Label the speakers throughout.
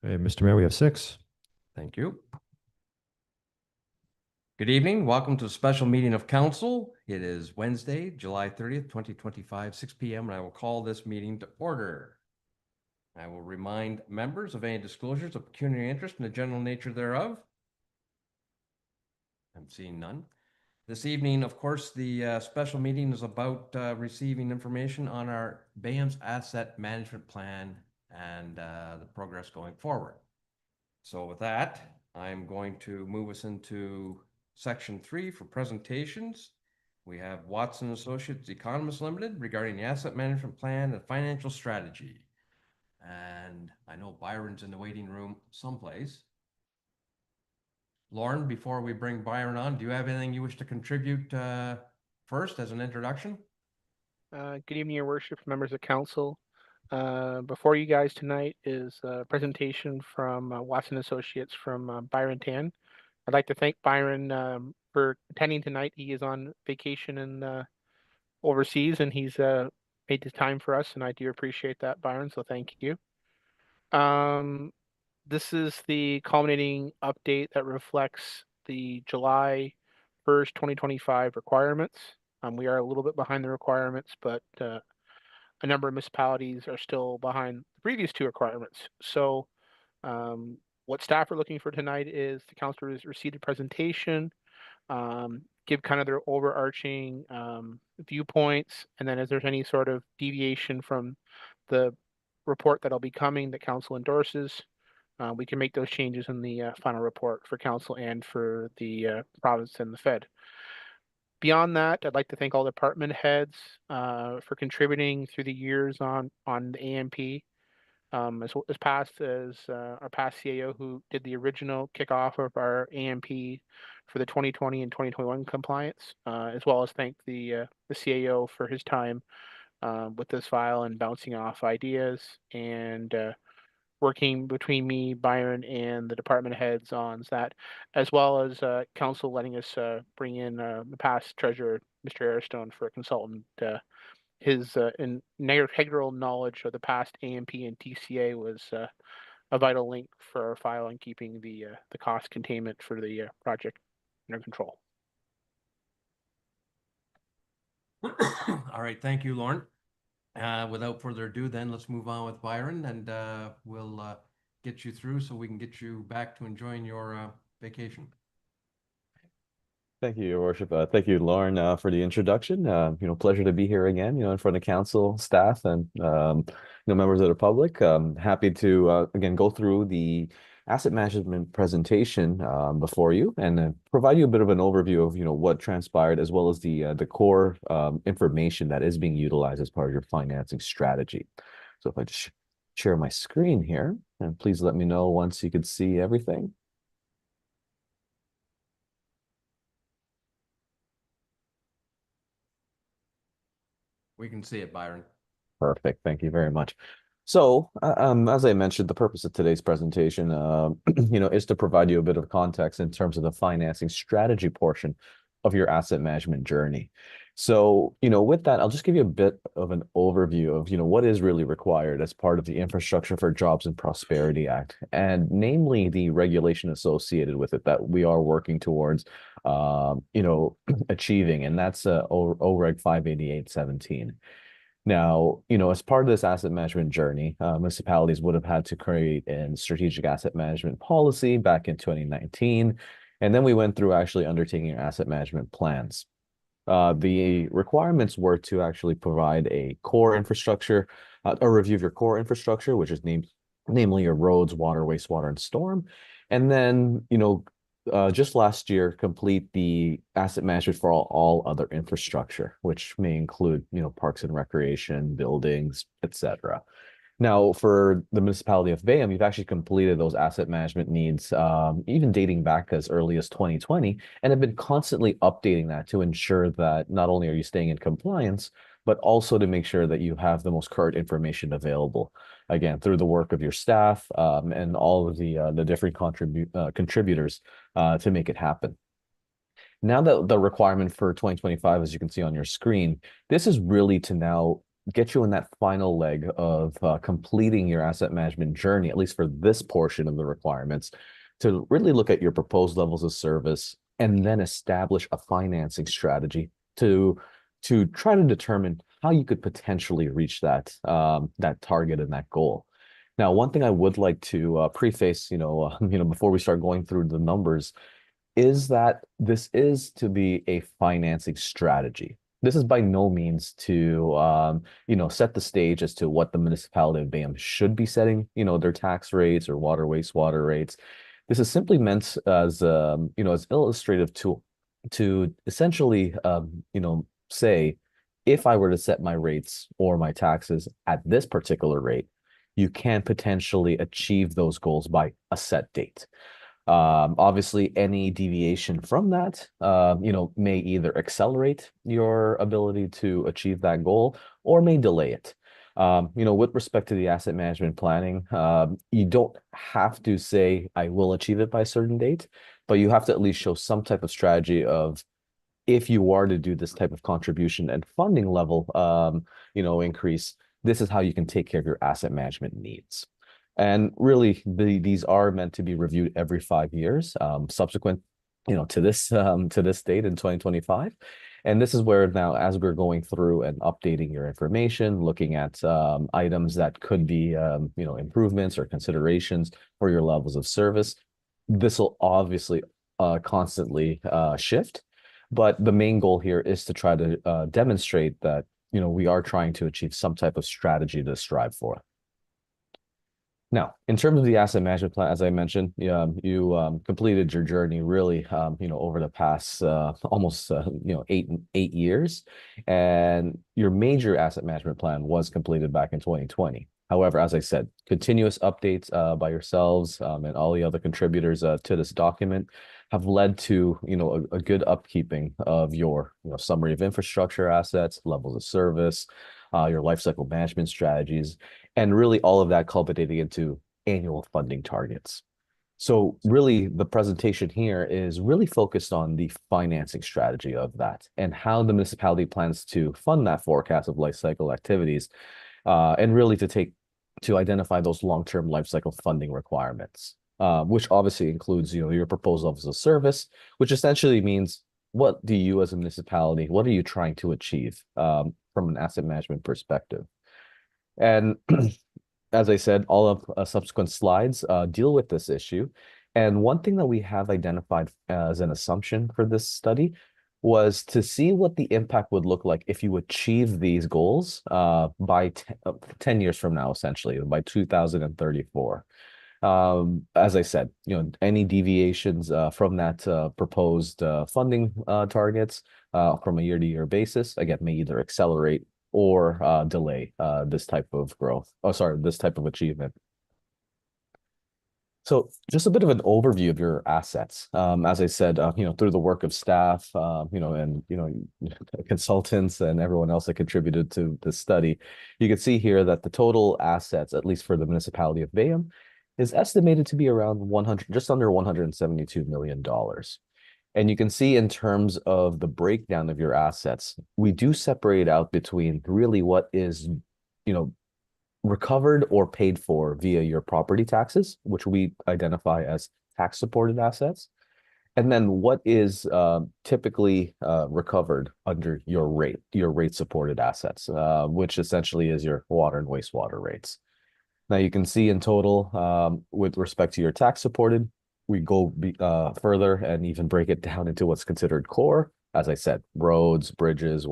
Speaker 1: Okay, Mr. Mayor, we have 6.
Speaker 2: Thank you. Good evening. Welcome to a special meeting of council. It is Wednesday, July 30th, 2025, 6 p.m. and I will call this meeting to order. I will remind members of any disclosures of pecuniary interest and the general nature thereof. I'm seeing none. This evening, of course, the special meeting is about receiving information on our BAM's asset management plan and the progress going forward. So with that, I'm going to move us into Section 3 for presentations. We have Watson Associates Economists Limited regarding the asset management plan and financial strategy. And I know Byron's in the waiting room someplace. Lauren, before we bring Byron on, do you have anything you wish to contribute first as an introduction?
Speaker 3: Good evening, Your Worship, members of council. Before you guys tonight is a presentation from Watson Associates from Byron Tan. I'd like to thank Byron for attending tonight. He is on vacation in overseas, and he's made the time for us, and I do appreciate that, Byron, so thank you. This is the culminating update that reflects the July 1st, 2025 requirements. We are a little bit behind the requirements, but a number of municipalities are still behind the previous 2 requirements. So what staff are looking for tonight is the councilors receive a presentation, give kind of their overarching viewpoints, and then if there's any sort of deviation from the report that'll be coming that council endorses, we can make those changes in the final report for council and for the province and the Fed. Beyond that, I'd like to thank all department heads for contributing through the years on the AMP, as past as our past CAO who did the original kickoff of our AMP for the 2020 and 2021 compliance, as well as thank the CAO for his time with this file and bouncing off ideas and working between me, Byron, and the department heads on that, as well as council letting us bring in the past treasurer, Mr. Airstone, for a consultant. His integral knowledge of the past AMP and TCA was a vital link for our file and keeping the cost containment for the project under control.
Speaker 2: All right, thank you, Lauren. Without further ado, then let's move on with Byron, and we'll get you through so we can get you back to enjoying your vacation.
Speaker 4: Thank you, Your Worship. Thank you, Lauren, for the introduction. Pleasure to be here again, in front of council, staff, and members of the public. Happy to again go through the asset management presentation before you and provide you a bit of an overview of what transpired, as well as the core information that is being utilized as part of your financing strategy. So if I just share my screen here, and please let me know once you can see everything.
Speaker 2: We can see it, Byron.
Speaker 4: Perfect. Thank you very much. So, as I mentioned, the purpose of today's presentation, is to provide you a bit of context in terms of the financing strategy portion of your asset management journey. So, with that, I'll just give you a bit of an overview of, what is really required as part of the Infrastructure for Jobs and Prosperity Act, and namely the regulation associated with it that we are working towards, achieving, and that's OREG 588-17. Now, as part of this asset management journey, municipalities would have had to create a strategic asset management policy back in 2019. And then we went through actually undertaking asset management plans. The requirements were to actually provide a core infrastructure, a review of your core infrastructure, which is namely your roads, water, wastewater, and storm. And then, just last year, complete the asset management for all other infrastructure, which may include, parks and recreation, buildings, etc. Now, for the municipality of Bayham, you've actually completed those asset management needs, even dating back as early as 2020, and have been constantly updating that to ensure that not only are you staying in compliance, but also to make sure that you have the most current information available, again, through the work of your staff and all of the different contributors to make it happen. Now that the requirement for 2025, as you can see on your screen, this is really to now get you in that final leg of completing your asset management journey, at least for this portion of the requirements, to really look at your proposed levels of service and then establish a financing strategy to try to determine how you could potentially reach that target and that goal. Now, one thing I would like to preface, before we start going through the numbers, is that this is to be a financing strategy. This is by no means to, set the stage as to what the municipality of Bayham should be setting, their tax rates or water, wastewater rates. This is simply meant as, as illustrative to essentially, say, if I were to set my rates or my taxes at this particular rate, you can potentially achieve those goals by a set date. Obviously, any deviation from that, may either accelerate your ability to achieve that goal or may delay it. With respect to the asset management planning, you don't have to say, I will achieve it by a certain date, but you have to at least show some type of strategy of, if you are to do this type of contribution and funding level, increase, this is how you can take care of your asset management needs. And really, these are meant to be reviewed every 5 years, subsequent, to this date in 2025. And this is where now, as we're going through and updating your information, looking at items that could be, improvements or considerations for your levels of service, this will obviously constantly shift. But the main goal here is to try to demonstrate that, we are trying to achieve some type of strategy to strive for. Now, in terms of the asset management plan, as I mentioned, you completed your journey really, over the past almost 8 years, and your major asset management plan was completed back in 2020. However, as I said, continuous updates by yourselves and all the other contributors to this document have led to a good upkeeping of your summary of infrastructure assets, levels of service, your lifecycle management strategies, and really all of that culminating into annual funding targets. So really, the presentation here is really focused on the financing strategy of that and how the municipality plans to fund that forecast of lifecycle activities, and really to identify those long-term lifecycle funding requirements, which obviously includes your proposed levels of service, which essentially means, what do you as a municipality, what are you trying to achieve from an asset management perspective? And as I said, all of subsequent slides deal with this issue. And one thing that we have identified as an assumption for this study was to see what the impact would look like if you achieve these goals by 10 years from now, essentially, by 2034. As I said, any deviations from that proposed funding targets from a year-to-year basis, again, may either accelerate or delay this type of growth. Oh, sorry, this type of achievement. So just a bit of an overview of your assets. As I said, through the work of staff, and consultants and everyone else that contributed to the study, you can see here that the total assets, at least for the municipality of Bayham, is estimated to be around just under $172 million. And you can see in terms of the breakdown of your assets, we do separate out between really what is, recovered or paid for via your property taxes, which we identify as tax-supported assets, and then what is typically recovered under your rate-supported assets, which essentially is your water and wastewater rates. Now you can see in total, with respect to your tax-supported, we go further and even break it down into what's considered core. As I said, roads, bridges,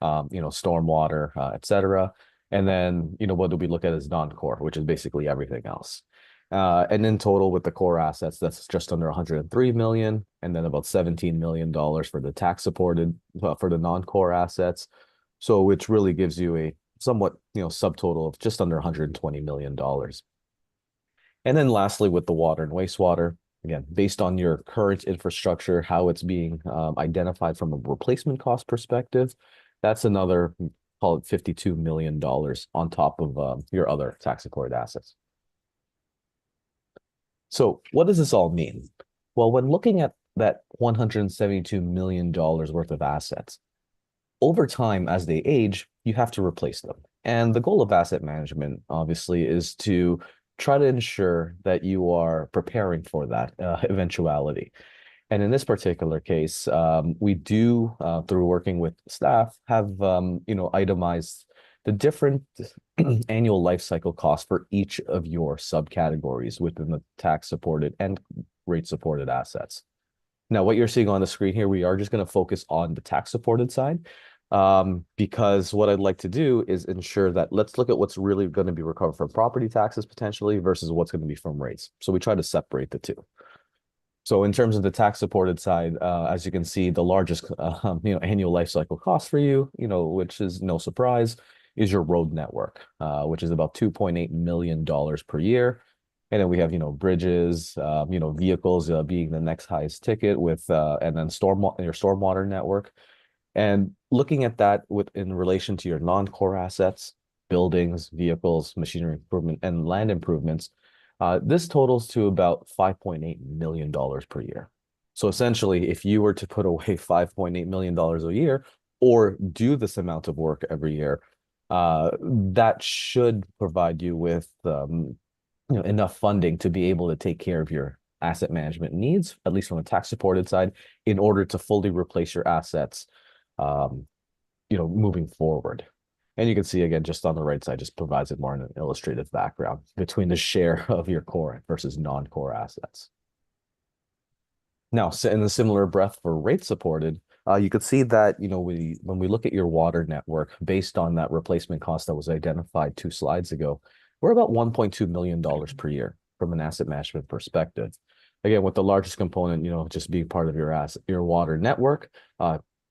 Speaker 4: stormwater, etc. And then, what do we look at as non-core, which is basically everything else. And in total with the core assets, that's just under 103 million, and then about $17 million for the tax supported, for the non-core assets. So which really gives you a somewhat, subtotal of just under $120 million. And then lastly, with the water and wastewater, again, based on your current infrastructure, how it's being identified from a replacement cost perspective, that's another, call it $52 million on top of your other tax-supported assets. So what does this all mean? Well, when looking at that $172 million worth of assets, over time, as they age, you have to replace them. And the goal of asset management, obviously, is to try to ensure that you are preparing for that eventuality. And in this particular case, we do, through working with staff, have itemized the different annual life cycle costs for each of your subcategories within the tax supported and rate supported assets. Now, what you're seeing on the screen here, we are just going to focus on the tax supported side, because what I'd like to do is ensure that let's look at what's really going to be recovered from property taxes potentially versus what's going to be from rates. So we try to separate the two. So in terms of the tax supported side, as you can see, the largest annual life cycle cost for you, which is no surprise, is your road network, which is about $2.8 million per year. And then we have, bridges, vehicles being the next highest ticket with, and then your stormwater network. And looking at that in relation to your non-core assets, buildings, vehicles, machinery improvement, and land improvements, this totals to about $5.8 million per year. So essentially, if you were to put away $5.8 million a year or do this amount of work every year, that should provide you with enough funding to be able to take care of your asset management needs, at least from the tax supported side, in order to fully replace your assets, moving forward. And you can see again, just on the right side, just provides it more in an illustrative background between the share of your core versus non-core assets. Now, in a similar breath for rate supported, you could see that, when we look at your water network based on that replacement cost that was identified 2 slides ago, we're about $1.2 million per year from an asset management perspective. Again, with the largest component, just being part of your water network,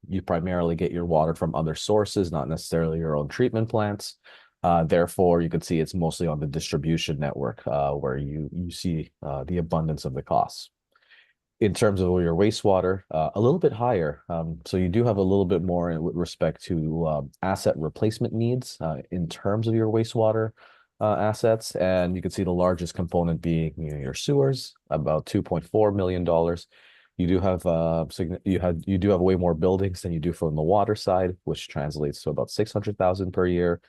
Speaker 4: you primarily get your water from other sources, not necessarily your own treatment plants. Therefore, you can see it's mostly on the distribution network where you see the abundance of the costs. In terms of your wastewater, a little bit higher. So you do have a little bit more with respect to asset replacement needs in terms of your wastewater assets. And you can see the largest component being your sewers, about $2.4 million. You do have you do have way more buildings than you do from the water side, which translates to about 600,000 per year.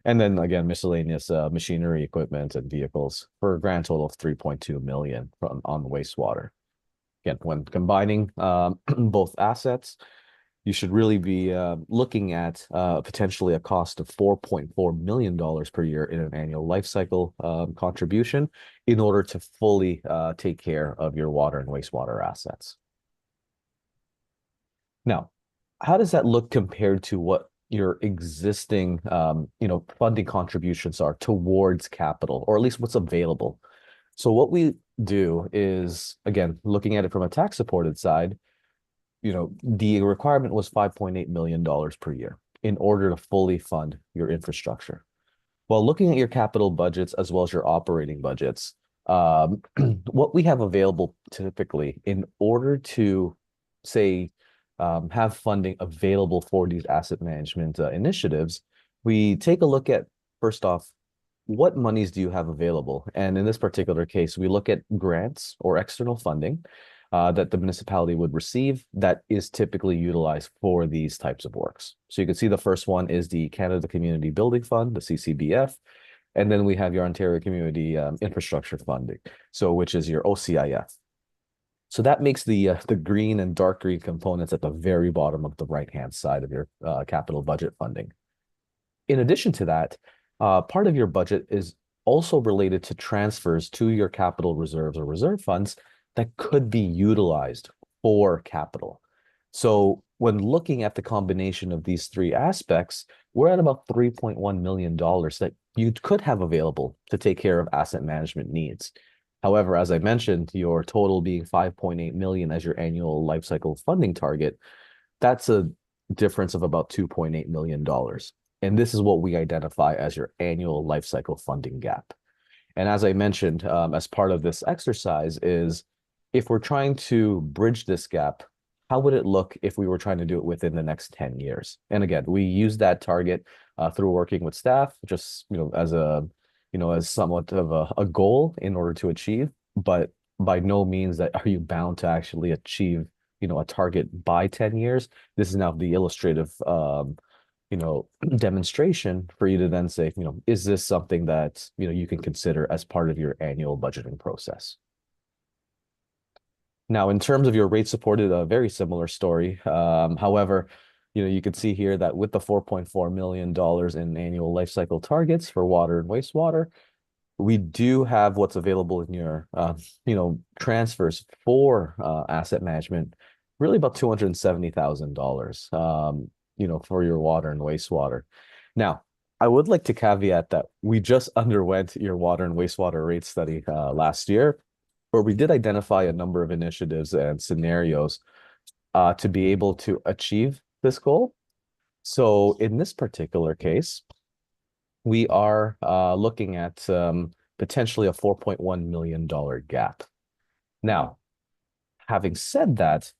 Speaker 4: And then again, miscellaneous machinery, equipment, and vehicles for a grand total of 3.2 million on the wastewater. Again, when combining both assets, you should really be looking at potentially a cost of $4.4 million per year in an annual life cycle contribution in order to fully take care of your water and wastewater assets. Now, how does that look compared to what your existing funding contributions are towards capital, or at least what's available? So what we do is, again, looking at it from a tax supported side, the requirement was $5.8 million per year in order to fully fund your infrastructure. While looking at your capital budgets as well as your operating budgets, what we have available typically in order to, say, have funding available for these asset management initiatives, we take a look at, first off, what monies do you have available? And in this particular case, we look at grants or external funding that the municipality would receive that is typically utilized for these types of works. So you can see the first one is the Canada Community Building Fund, the CCBF. And then we have your Ontario Community Infrastructure Funding, which is your OCIF. So that makes the green and dark green components at the very bottom of the right-hand side of your capital budget funding. In addition to that, part of your budget is also related to transfers to your capital reserves or reserve funds that could be utilized for capital. So when looking at the combination of these 3 aspects, we're at about $3.1 million that you could have available to take care of asset management needs. However, as I mentioned, your total being $5.8 million as your annual life cycle funding target, that's a difference of about $2.8 million. And this is what we identify as your annual life cycle funding gap. And as I mentioned, as part of this exercise is, if we're trying to bridge this gap, how would it look if we were trying to do it within the next 10 years? And again, we use that target through working with staff, just as somewhat of a goal in order to achieve, but by no means are you bound to actually achieve a target by 10 years. This is now the illustrative, demonstration for you to then say, is this something that, you can consider as part of your annual budgeting process? Now, in terms of your rate supported, a very similar story. However, you can see here that with the $4.4 million in annual life cycle targets for water and wastewater, we do have what's available in your, transfers for asset management, really about $270,000, for your water and wastewater. Now, I would like to caveat that we just underwent your water and wastewater rate study last year, where we did identify a number of initiatives and scenarios to be able to achieve this goal. So in this particular case, we are looking at potentially a $4.1 million gap. Now, having said that,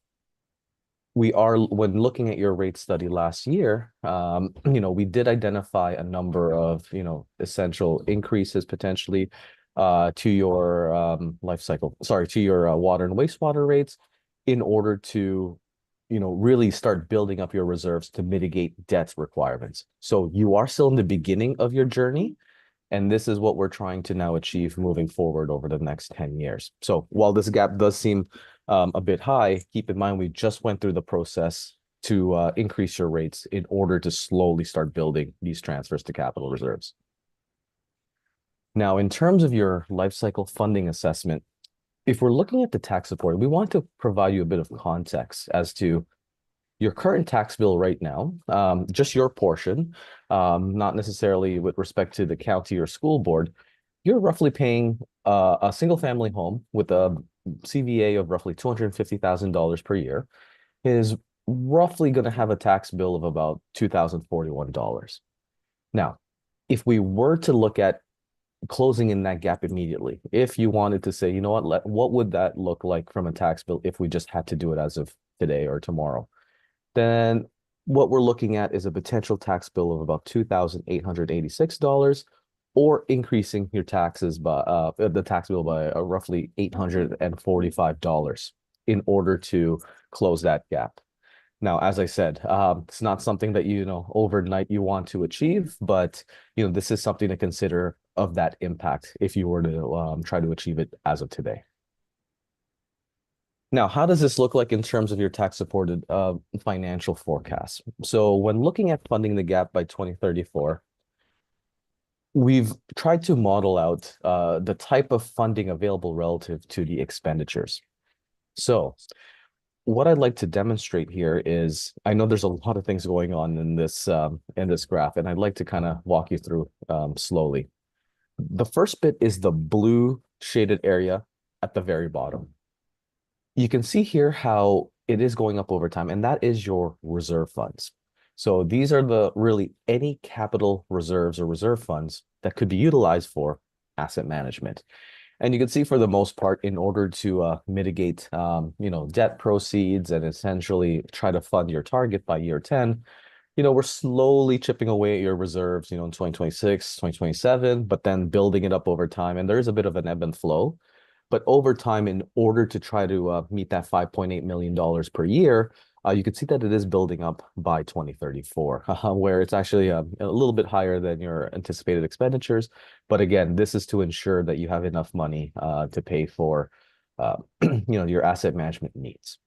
Speaker 4: when looking at your rate study last year, we did identify a number of, essential increases potentially to your to your water and wastewater rates in order to, really start building up your reserves to mitigate debt requirements. So you are still in the beginning of your journey, and this is what we're trying to now achieve moving forward over the next 10 years. So while this gap does seem a bit high, keep in mind we just went through the process to increase your rates in order to slowly start building these transfers to capital reserves. Now, in terms of your life cycle funding assessment, if we're looking at the tax support, we want to provide you a bit of context as to your current tax bill right now, just your portion, not necessarily with respect to the county or school board. You're roughly paying a single family home with a CVA of roughly $250,000 per year is roughly going to have a tax bill of about $2,041. Now, if we were to look at closing in that gap immediately, if you wanted to say, you know what would that look like from a tax bill if we just had to do it as of today or tomorrow? Then what we're looking at is a potential tax bill of about $2,886, or increasing your taxes by the tax bill by roughly $845 in order to close that gap. Now, as I said, it's not something that overnight you want to achieve, but this is something to consider of that impact if you were to try to achieve it as of today. Now, how does this look like in terms of your tax-supported financial forecast? So when looking at funding the gap by 2034, we've tried to model out the type of funding available relative to the expenditures. So what I'd like to demonstrate here is, I know there's a lot of things going on in this graph, and I'd like to kind of walk you through slowly. The first bit is the blue shaded area at the very bottom. You can see here how it is going up over time, and that is your reserve funds. So these are really any capital reserves or reserve funds that could be utilized for asset management. And you can see for the most part, in order to mitigate, debt proceeds and essentially try to fund your target by year 10, we're slowly chipping away at your reserves, in 2026, 2027, but then building it up over time. And there is a bit of an ebb and flow. But over time, in order to try to meet that $5.8 million per year, you can see that it is building up by 2034, where it's actually a little bit higher than your anticipated expenditures. But again, this is to ensure that you have enough money to pay for, your asset management needs.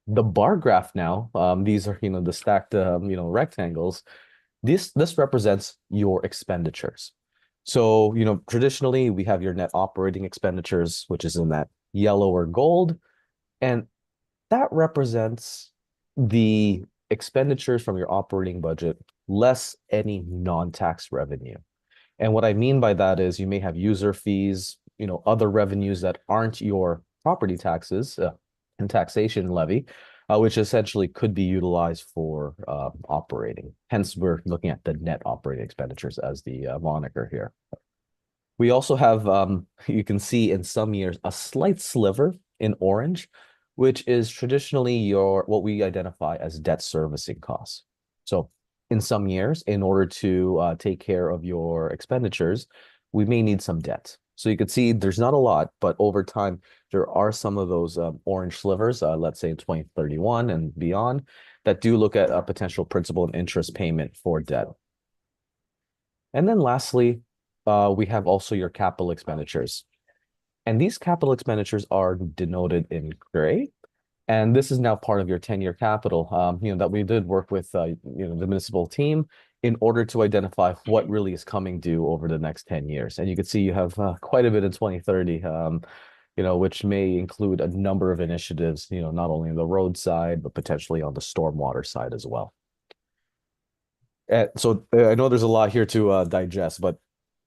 Speaker 4: The bar graph now, these are, the stacked, rectangles. This represents your expenditures. So, traditionally we have your net operating expenditures, which is in that yellow or gold, and that represents the expenditures from your operating budget less any non-tax revenue. And what I mean by that is you may have user fees, other revenues that aren't your property taxes and taxation levy, which essentially could be utilized for operating. Hence, we're looking at the net operating expenditures as the moniker here. We also have, you can see in some years, a slight sliver in orange, which is traditionally what we identify as debt servicing costs. So in some years, in order to take care of your expenditures, we may need some debt. So you can see there's not a lot, but over time, there are some of those orange slivers, let's say in 2031 and beyond, that do look at a potential principal and interest payment for debt. And then lastly, we have also your capital expenditures. And these capital expenditures are denoted in gray. And this is now part of your 10-year capital, that we did work with, the municipal team in order to identify what really is coming due over the next 10 years. And you can see you have quite a bit in 2030, which may include a number of initiatives, not only on the road side, but potentially on the stormwater side as well. So I know there's a lot here to digest, but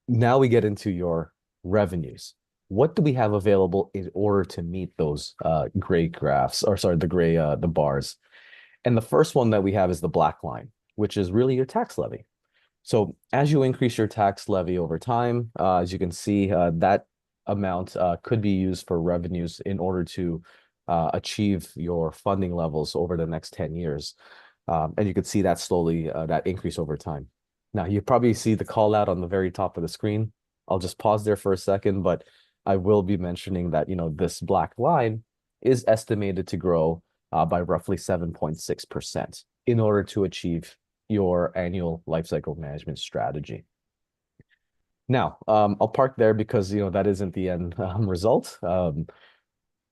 Speaker 4: now we get into your revenues. What do we have available in order to meet those gray graphs, or sorry, the bars? And the first one that we have is the black line, which is really your tax levy. So as you increase your tax levy over time, as you can see, that amount could be used for revenues in order to achieve your funding levels over the next 10 years. And you can see that slowly, that increase over time. Now, you probably see the call out on the very top of the screen. I'll just pause there for a second, but I will be mentioning that, this black line is estimated to grow by roughly 7.6% in order to achieve your annual lifecycle management strategy. Now, I'll park there because, that isn't the end result.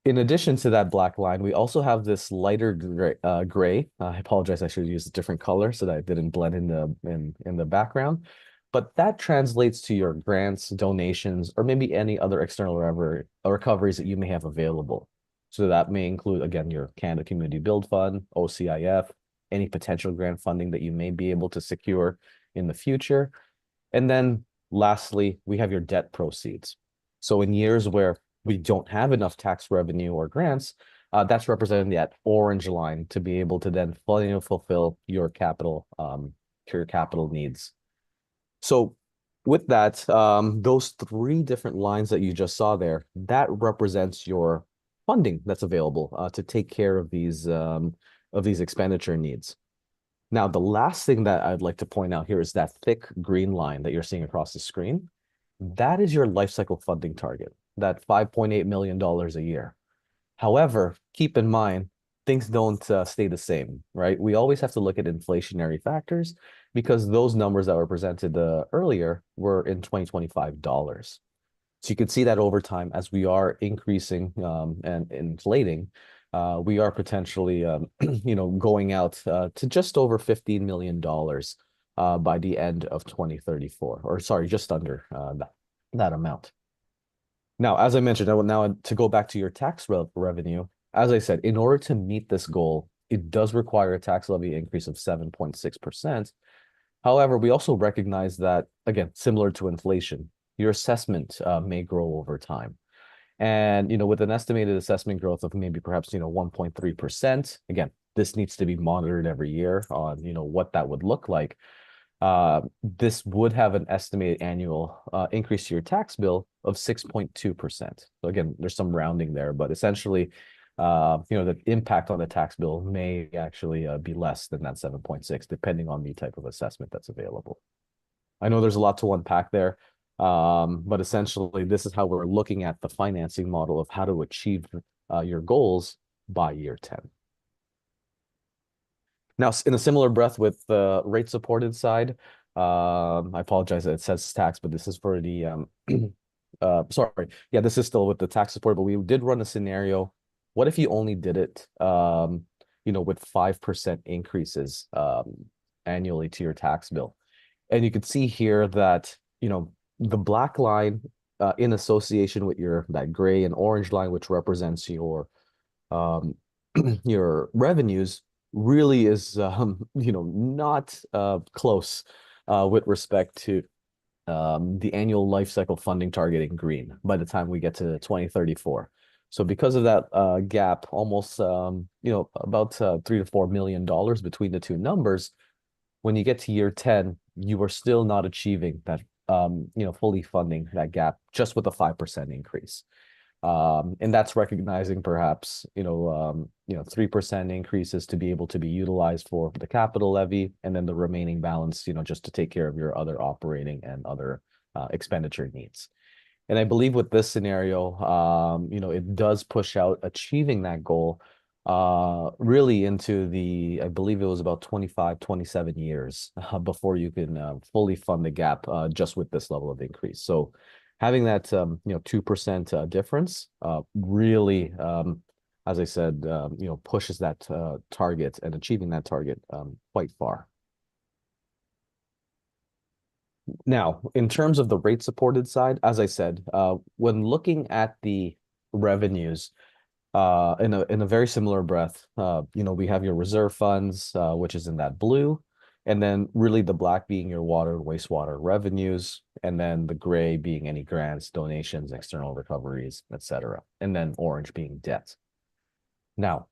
Speaker 4: In addition to that black line, we also have this lighter gray. I apologize, I should use a different color so that it didn't blend in the background. But that translates to your grants, donations, or maybe any other external recoveries that you may have available. So that may include, again, your Canada Community Build Fund, OCIF, any potential grant funding that you may be able to secure in the future. And then lastly, we have your debt proceeds. So in years where we don't have enough tax revenue or grants, that's represented in that orange line to be able to then fully fulfill your capital needs. So with that, those three different lines that you just saw there, that represents your funding that's available to take care of these expenditure needs. Now, the last thing that I'd like to point out here is that thick green line that you're seeing across the screen. That is your life cycle funding target, that $5.8 million a year. However, keep in mind, things don't stay the same, right? We always have to look at inflationary factors because those numbers that were presented earlier were in 2025 dollars. So you can see that over time, as we are increasing and inflating, we are potentially, going out to just over $15 million by the end of 2034, or sorry, just under that amount. Now, as I mentioned, now to go back to your tax revenue, as I said, in order to meet this goal, it does require a tax levy increase of 7.6%. However, we also recognize that, again, similar to inflation, your assessment may grow over time. And, with an estimated assessment growth of maybe perhaps, 1.3%, again, this needs to be monitored every year on, what that would look like. This would have an estimated annual increase to your tax bill of 6.2%. So again, there's some rounding there, but essentially, the impact on the tax bill may actually be less than that 7.6, depending on the type of assessment that's available. I know there's a lot to unpack there, but essentially, this is how we're looking at the financing model of how to achieve your goals by year 10. Now, in a similar breath with the rate supported side, I apologize that it says tax, but this is for the, sorry. Yeah, this is still with the tax support, but we did run a scenario. What if you only did it, with 5% increases annually to your tax bill? And you can see here that, the black line in association with that gray and orange line, which represents your your revenues, really is not close with respect to the annual life cycle funding target in green by the time we get to 2034. So because of that gap, almost about $3 to $4 million between the two numbers, when you get to year 10, you are still not achieving that fully funding that gap just with a 5% increase. And that's recognizing perhaps 3% increases to be able to be utilized for the capital levy, and then the remaining balance just to take care of your other operating and other expenditure needs. And I believe with this scenario, it does push out achieving that goal really into I believe it was about 25, 27 years before you can fully fund the gap just with this level of increase. So having that 2% difference really as I said, pushes that target and achieving that target quite far. Now, in terms of the rate supported side, as I said, when looking at the revenues, in a very similar breath, we have your reserve funds, which is in that blue, and then really the black being your water and wastewater revenues, and then the gray being any grants, donations, external recoveries, etc., and then orange being debt. Now,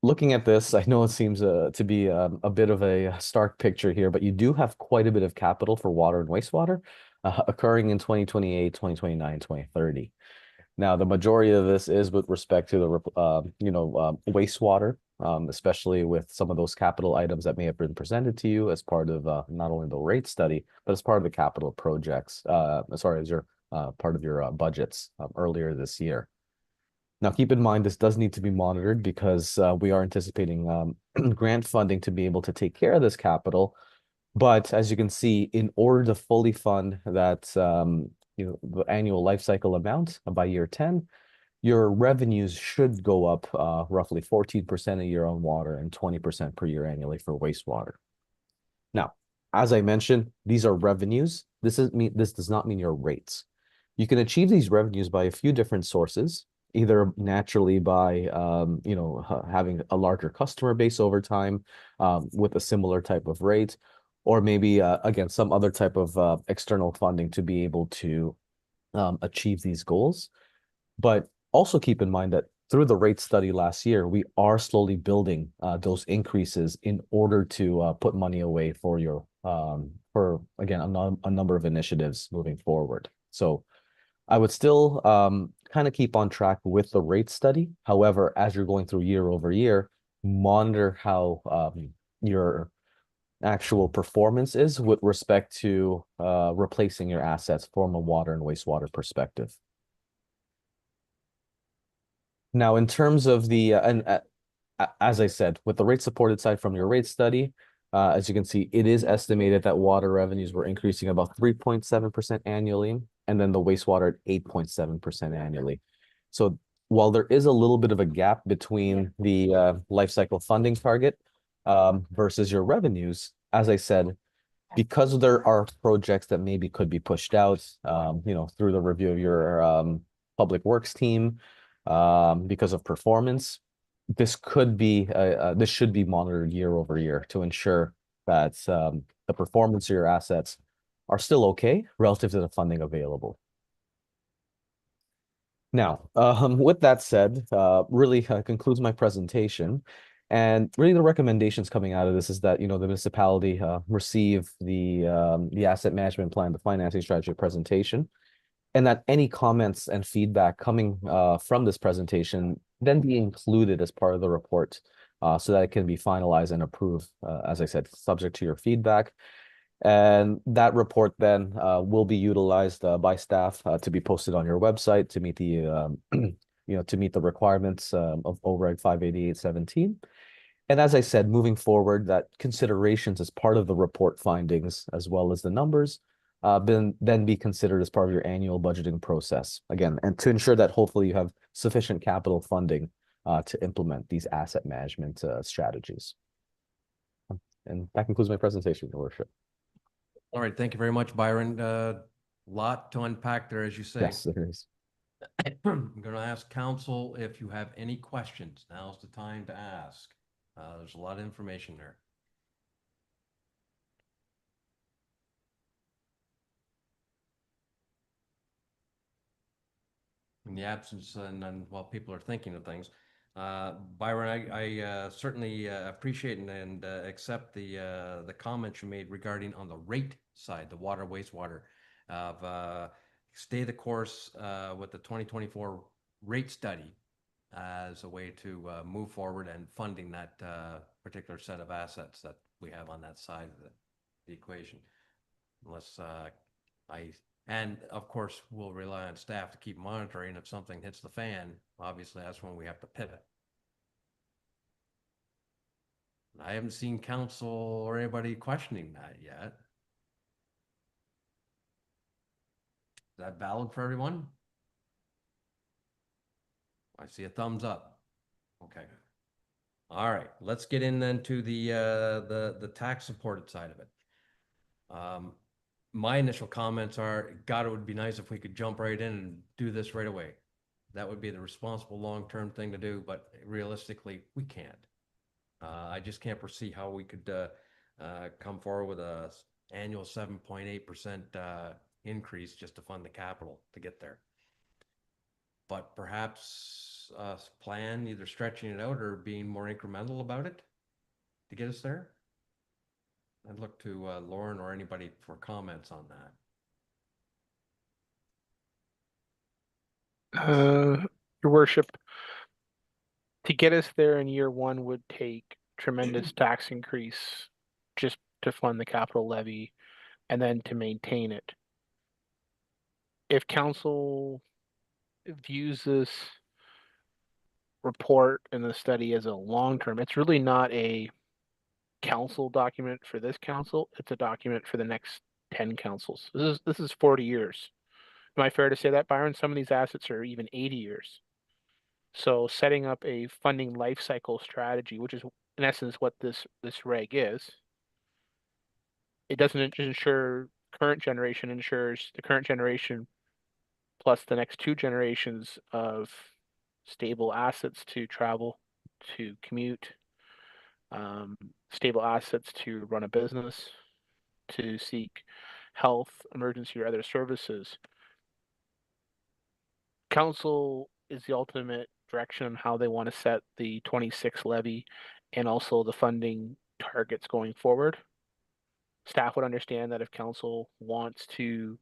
Speaker 4: looking at this, I know it seems to be a bit of a stark picture here, but you do have quite a bit of capital for water and wastewater occurring in 2028, 2029, 2030. Now, the majority of this is with respect to the wastewater, especially with some of those capital items that may have been presented to you as part of not only the rate study, but as part of the capital projects, as your part of your budgets earlier this year. Now, keep in mind, this does need to be monitored because we are anticipating grant funding to be able to take care of this capital. But as you can see, in order to fully fund that, the annual life cycle amount by year 10, your revenues should go up roughly 14% a year on water and 20% per year annually for wastewater. Now, as I mentioned, these are revenues. This does not mean your rates. You can achieve these revenues by a few different sources, either naturally by having a larger customer base over time with a similar type of rate, or maybe again some other type of external funding to be able to achieve these goals. But also keep in mind that through the rate study last year, we are slowly building those increases in order to put money away for for again a number of initiatives moving forward. So I would still kind of keep on track with the rate study. However, as you're going through year over year, monitor how your actual performance is with respect to replacing your assets from a water and wastewater perspective. Now, in terms of as I said, with the rate supported side from your rate study, as you can see, it is estimated that water revenues were increasing about 3.7% annually, and then the wastewater at 8.7% annually. So while there is a little bit of a gap between the life cycle funding target versus your revenues, as I said, because there are projects that maybe could be pushed out, through the review of your public works team, because of performance, this should be monitored year over year to ensure that the performance of your assets are still okay relative to the funding available. Now, with that said, really concludes my presentation. And really the recommendations coming out of this is that, the municipality receive the asset management plan, the financing strategy presentation, and that any comments and feedback coming from this presentation then be included as part of the report so that it can be finalized and approved, as I said, subject to your feedback. And that report then will be utilized by staff to be posted on your website to meet the to meet the requirements of OREG 58817. And as I said, moving forward, that considerations as part of the report findings as well as the numbers then be considered as part of your annual budgeting process again, and to ensure that hopefully you have sufficient capital funding to implement these asset management strategies. And that concludes my presentation, Your Worship.
Speaker 2: All right, thank you very much, Byron. Lot to unpack there, as you say.
Speaker 4: Yes, there is.
Speaker 2: I'm going to ask council if you have any questions. Now's the time to ask. There's a lot of information there. In the absence, and while people are thinking of things, Byron, I certainly appreciate and accept the comments you made regarding on the rate side, the water wastewater, of stay the course with the 2024 rate study as a way to move forward and funding that particular set of assets that we have on that side of the equation. Unless I And of course, we'll rely on staff to keep monitoring. If something hits the fan, obviously that's when we have to pivot. I haven't seen council or anybody questioning that yet. Is that valid for everyone? I see a thumbs up. Okay. All right, let's get in then to the tax supported side of it. My initial comments are, God, it would be nice if we could jump right in and do this right away. That would be the responsible long-term thing to do, but realistically, we can't. I just can't foresee how we could come forward with a annual 7.8% increase just to fund the capital to get there. But perhaps plan either stretching it out or being more incremental about it to get us there. I'd look to Lauren or anybody for comments on that.
Speaker 3: Your worship, to get us there in year one would take tremendous tax increase just to fund the capital levy and then to maintain it. If council views this report and the study as a long term, it's really not a council document for this council. It's a document for the next 10 councils. This is 40 years. Am I fair to say that, Byron? Some of these assets are even 80 years. So setting up a funding life cycle strategy, which is in essence what this reg is, it doesn't ensure current generation, ensures the current generation plus the next two generations of stable assets to travel, to commute, stable assets to run a business, to seek health, emergency, or other services. Council is the ultimate direction on how they want to set the 26 levy and also the funding targets going forward. Staff would understand that if council wants to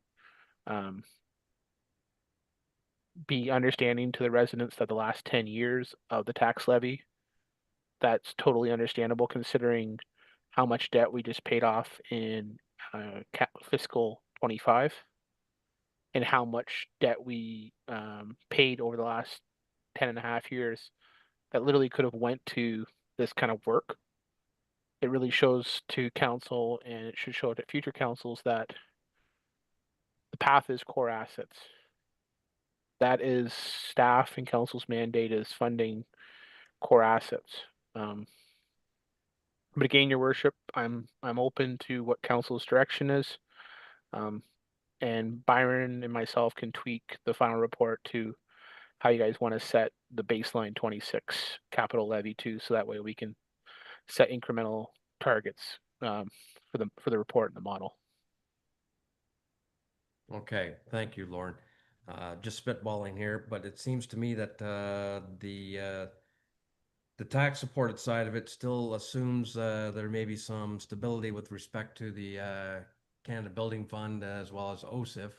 Speaker 3: be understanding to the residents that the last 10 years of the tax levy, that's totally understandable considering how much debt we just paid off in fiscal 25 and how much debt we paid over the last 10 and a half years that literally could have went to this kind of work. It really shows to council, and it should show to future councils, that the path is core assets. That is staff and council's mandate, is funding core assets. But again, your worship, I'm open to what council's direction is. And Byron and myself can tweak the final report to how you guys want to set the baseline 26 capital levy too, so that way we can set incremental targets for the report and the model.
Speaker 2: Okay, thank you, Lauren. Just spitballing here, but it seems to me that the tax supported side of it still assumes there may be some stability with respect to the Canada Building Fund as well as OSIF.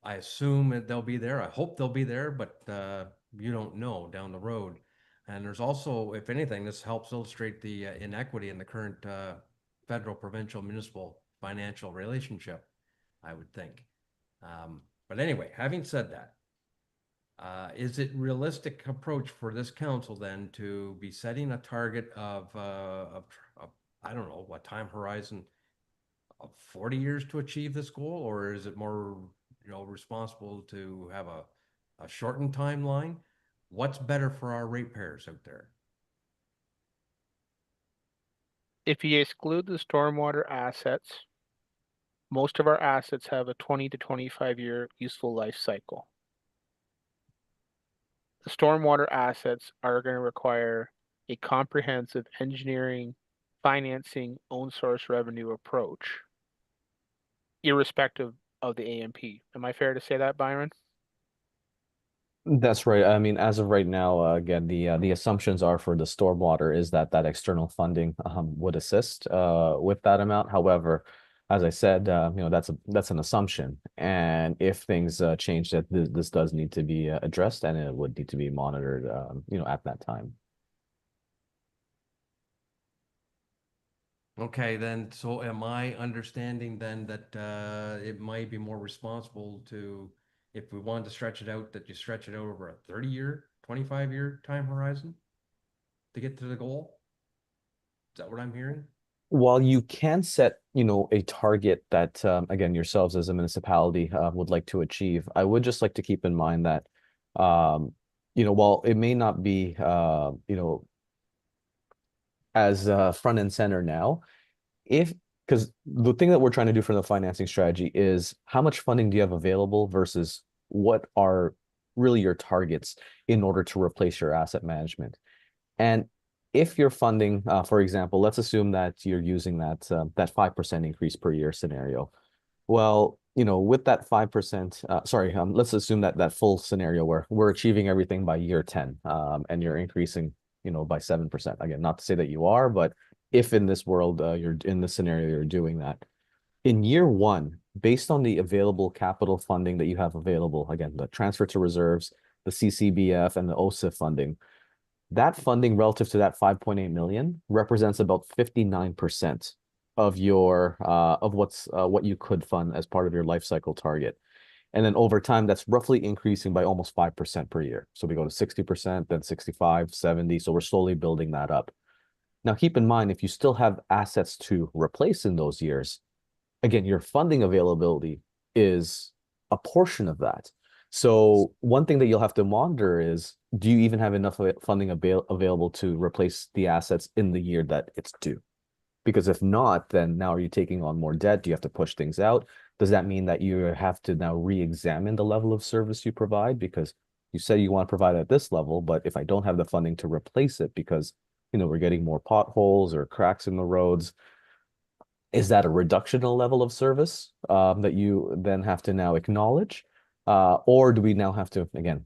Speaker 2: I assume that they'll be there. I hope they'll be there, but you don't know down the road. And there's also, if anything, this helps illustrate the inequity in the current federal, provincial, municipal financial relationship, I would think. But anyway, having said that, is it realistic approach for this council then to be setting a target of I don't know, what time horizon of 40 years to achieve this goal? Or is it more, responsible to have a shortened timeline? What's better for our ratepayers out there?
Speaker 3: If you exclude the stormwater assets, most of our assets have a 20 to 25 year useful life cycle. The stormwater assets are going to require a comprehensive engineering, financing, own source revenue approach, irrespective of the AMP. Am I fair to say that, Byron?
Speaker 4: That's right. I mean, as of right now, again, the assumptions are for the stormwater is that external funding would assist with that amount. However, as I said, that's an assumption, and if things change, that this does need to be addressed, and it would need to be monitored, at that time.
Speaker 2: Okay, then, so am I understanding then that it might be more responsible to, if we wanted to stretch it out, that you stretch it out over a 30-year, 25-year time horizon to get to the goal? Is that what I'm hearing?
Speaker 4: While you can set, a target that, again, yourselves as a municipality would like to achieve, I would just like to keep in mind that, while it may not be, as front and center now, if because the thing that we're trying to do for the financing strategy is how much funding do you have available versus what are really your targets in order to replace your asset management. And if you're funding, for example, let's assume that you're using that 5% increase per year scenario. Well, with that 5%, let's assume that full scenario where we're achieving everything by year 10, and you're increasing, by 7%. Again, not to say that you are, but if in this world, you're in this scenario, you're doing that. In year one, based on the available capital funding that you have available, again, the transfer to reserves, the CCBF and the OSIF funding, that funding relative to that 5.8 million represents about 59% of your of what you could fund as part of your life cycle target. And then over time, that's roughly increasing by almost 5% per year. So we go to 60%, then 65, 70. So we're slowly building that up. Now, keep in mind, if you still have assets to replace in those years, again, your funding availability is a portion of that. So one thing that you'll have to monitor is, do you even have enough funding available to replace the assets in the year that it's due? Because if not, then now are you taking on more debt? Do you have to push things out? Does that mean that you have to now re-examine the level of service you provide? Because you say you want to provide at this level, but if I don't have the funding to replace it because, we're getting more potholes or cracks in the roads, is that a reduction in the level of service that you then have to now acknowledge? Or do we now have to, again,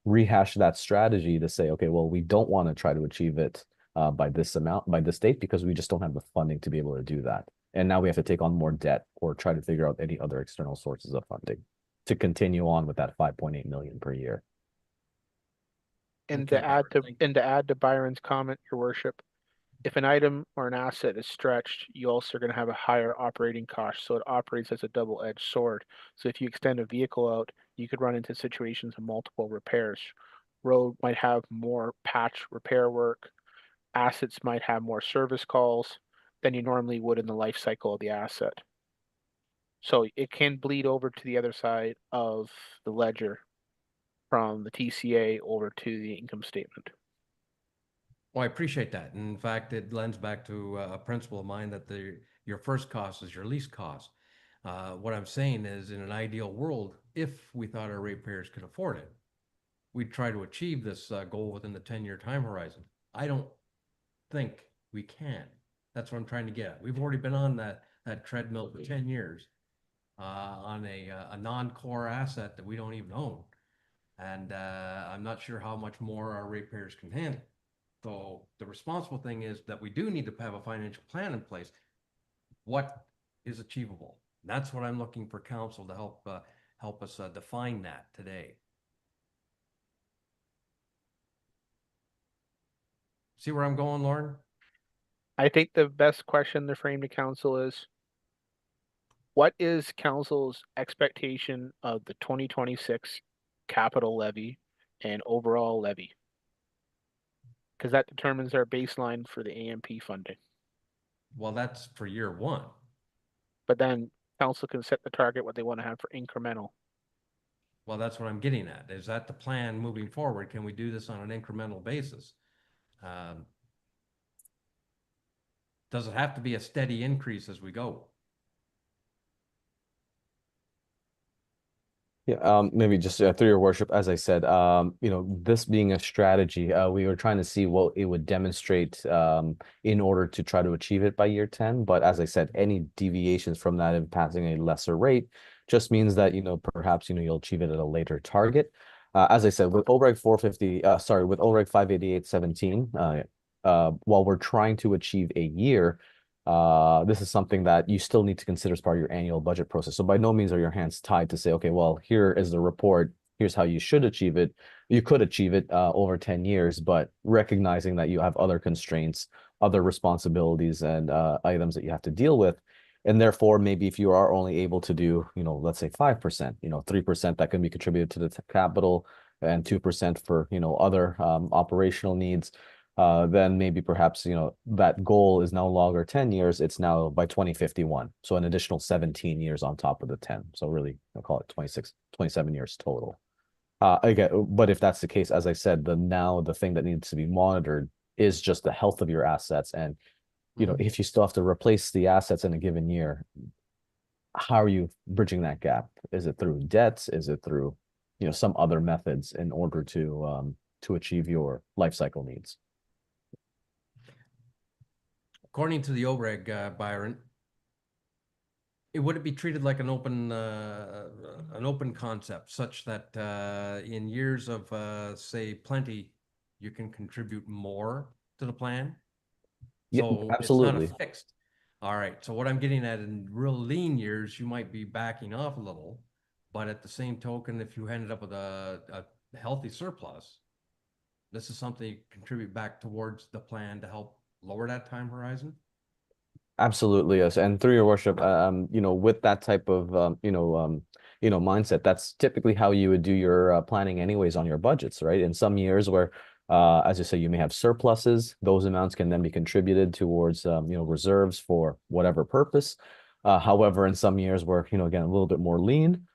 Speaker 4: rehash that strategy to say, okay, well, we don't want to try to achieve it by this amount, by this date, because we just don't have the funding to be able to do that. And now we have to take on more debt or try to figure out any other external sources of funding to continue on with that 5.8 million per year.
Speaker 3: And
Speaker 2: Okay,
Speaker 3: to add to,
Speaker 2: Robert,
Speaker 3: and to add to Byron's comment, your worship, if an item or an asset is stretched, you also are going to have a higher operating cost. So it operates as a double-edged sword. So if you extend a vehicle out, you could run into situations of multiple repairs. Road might have more patch repair work. Assets might have more service calls than you normally would in the life cycle of the asset. So it can bleed over to the other side of the ledger from the TCA over to the income statement.
Speaker 2: Well, I appreciate that. And in fact, it lends back to a principle of mine that your first cost is your least cost. What I'm saying is, in an ideal world, if we thought our ratepayers could afford it, we'd try to achieve this goal within the 10-year time horizon. I don't think we can. That's what I'm trying to get at. We've already been on that treadmill for 10 years on a non-core asset that we don't even own. And I'm not sure how much more our ratepayers can handle. So the responsible thing is that we do need to have a financial plan in place. What is achievable? That's what I'm looking for council to help us define that today. See where I'm going, Lauren?
Speaker 3: I think the best question to frame to council is, what is council's expectation of the 2026 capital levy and overall levy? Because that determines our baseline for the AMP funding.
Speaker 2: Well, that's for year one.
Speaker 3: But then council can set the target what they want to have for incremental.
Speaker 2: Well, that's what I'm getting at. Is that the plan moving forward? Can we do this on an incremental basis? Does it have to be a steady increase as we go?
Speaker 4: Yeah, maybe just through your worship, as I said, this being a strategy, we were trying to see what it would demonstrate in order to try to achieve it by year 10. But as I said, any deviations from that and passing a lesser rate just means that, perhaps, you'll achieve it at a later target. As I said, with OREG 450, with OREG 588.17, while we're trying to achieve a year, this is something that you still need to consider as part of your annual budget process. So by no means are your hands tied to say, okay, well, here is the report. Here's how you should achieve it. You could achieve it over 10 years, but recognizing that you have other constraints other responsibilities and items that you have to deal with. And therefore, maybe if you are only able to do, let's say 5%, 3% that can be contributed to the capital and 2% for, other operational needs, then maybe perhaps, that goal is no longer 10 years, it's now by 2051. So an additional 17 years on top of the 10. So really, I'll call it 26, 27 years total. Again, but if that's the case, as I said, the thing that needs to be monitored is just the health of your assets. And, if you still have to replace the assets in a given year, how are you bridging that gap? Is it through debts? Is it through, some other methods in order to achieve your life cycle needs?
Speaker 2: According to the OREG, Byron, would it be treated like an open concept, such that in years of say plenty, you can contribute more to the plan?
Speaker 4: Yeah,
Speaker 2: So
Speaker 4: absolutely.
Speaker 2: it's not a fixed. All right. So what I'm getting at, in real lean years, you might be backing off a little, but at the same token, if you ended up with a healthy surplus, this is something you contribute back towards the plan to help lower that time horizon.
Speaker 4: Absolutely, yes. And through your worship, with that type of mindset, that's typically how you would do your planning anyways on your budgets, right? In some years where, as you say, you may have surpluses, those amounts can then be contributed towards reserves for whatever purpose. However, in some years where, again, a little bit more lean,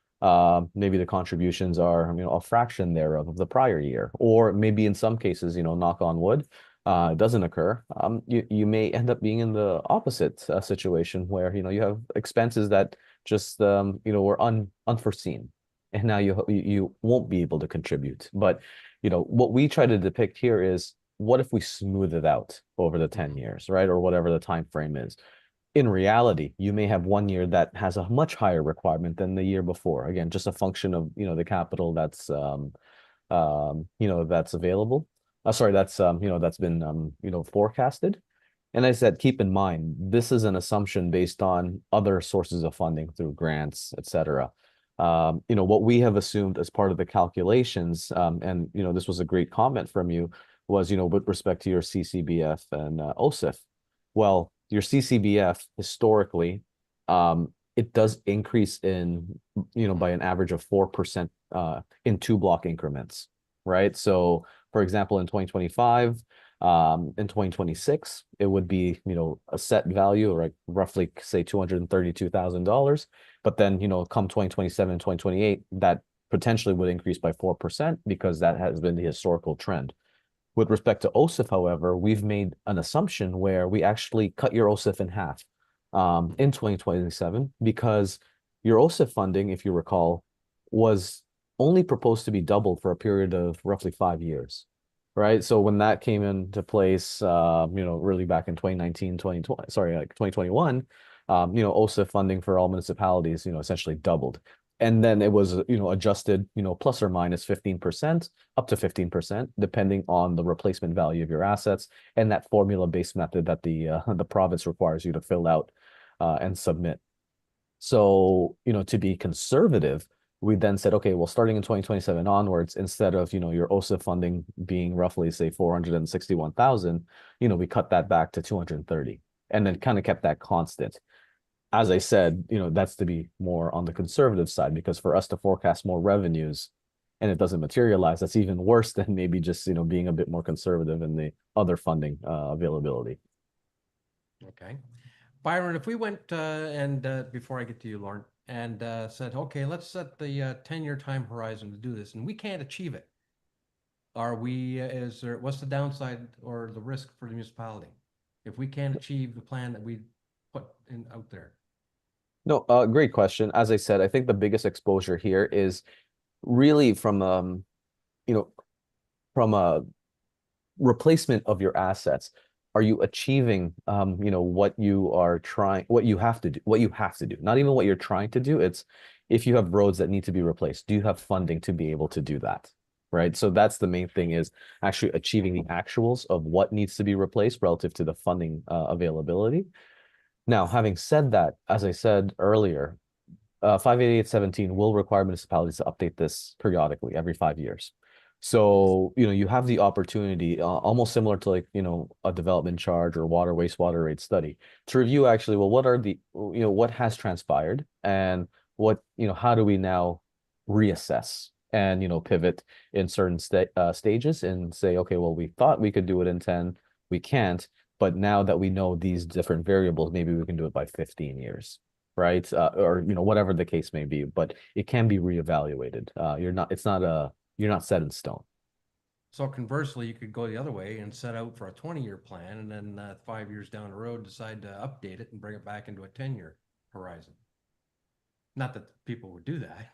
Speaker 4: maybe the contributions are, a fraction thereof of the prior year, or maybe in some cases, knock on wood, doesn't occur, you may end up being in the opposite situation where you have expenses that just were unforeseen, and now you won't be able to contribute. But what we try to depict here is, what if we smooth it out over the 10 years, right, or whatever the time frame is. In reality, you may have one year that has a much higher requirement than the year before. Again, just a function of the capital that's that's available. Sorry, that's been forecasted. And I said, keep in mind, this is an assumption based on other sources of funding through grants, et cetera. What we have assumed as part of the calculations, and this was a great comment from you, was with respect to your CCBF and OSIF. Well, your CCBF historically, it does increase in by an average of 4% in 2 block increments, right? So, for example, in 2025, in 2026, it would be a set value, right, roughly say $232,000. But then come 2027, 2028, that potentially would increase by 4% because that has been the historical trend. With respect to OSIF, however, we've made an assumption where we actually cut your OSIF in half in 2027, because your OSIF funding, if you recall, was only proposed to be doubled for a period of roughly 5 years, right? So when that came into place, really back in 2019, 2020, sorry, like 2021, OSIF funding for all municipalities, essentially doubled. And then it was, adjusted, plus or minus 15%, up to 15%, depending on the replacement value of your assets and that formula-based method that the province requires you to fill out and submit. So, to be conservative, we then said, okay, well, starting in 2027 onwards, instead of, your OSIF funding being roughly, say, 461,000, we cut that back to 230, and then kind of kept that constant. As I said, that's to be more on the conservative side, because for us to forecast more revenues and it doesn't materialize, that's even worse than maybe just, being a bit more conservative in the other funding availability.
Speaker 2: Okay. Byron, if we went and before I get to you, Lauren, and said, okay, let's set the 10-year time horizon to do this, and we can't achieve it. What's the downside or the risk for the municipality if we can't achieve the plan that we put out there?
Speaker 4: No, great question. As I said, I think the biggest exposure here is really from from a replacement of your assets. Are you achieving what you have to do, not even what you're trying to do. It's, if you have roads that need to be replaced, do you have funding to be able to do that, right? So that's the main thing, is actually achieving the actuals of what needs to be replaced relative to the funding availability. Now, having said that, as I said earlier, 58817 will require municipalities to update this periodically every 5 years. So, you have the opportunity, almost similar to like, a development charge or water wastewater rate study to review actually, well, what are the, what has transpired and what, how do we now reassess and, pivot in certain stages and say, okay, well, we thought we could do it in 10, we can't, but now that we know these different variables, maybe we can do it by 15 years. Right. Or, whatever the case may be, but it can be reevaluated. You're not set in stone.
Speaker 2: So conversely, you could go the other way and set out for a 20-year plan and then 5 years down the road, decide to update it and bring it back into a 10-year horizon. Not that people would do that.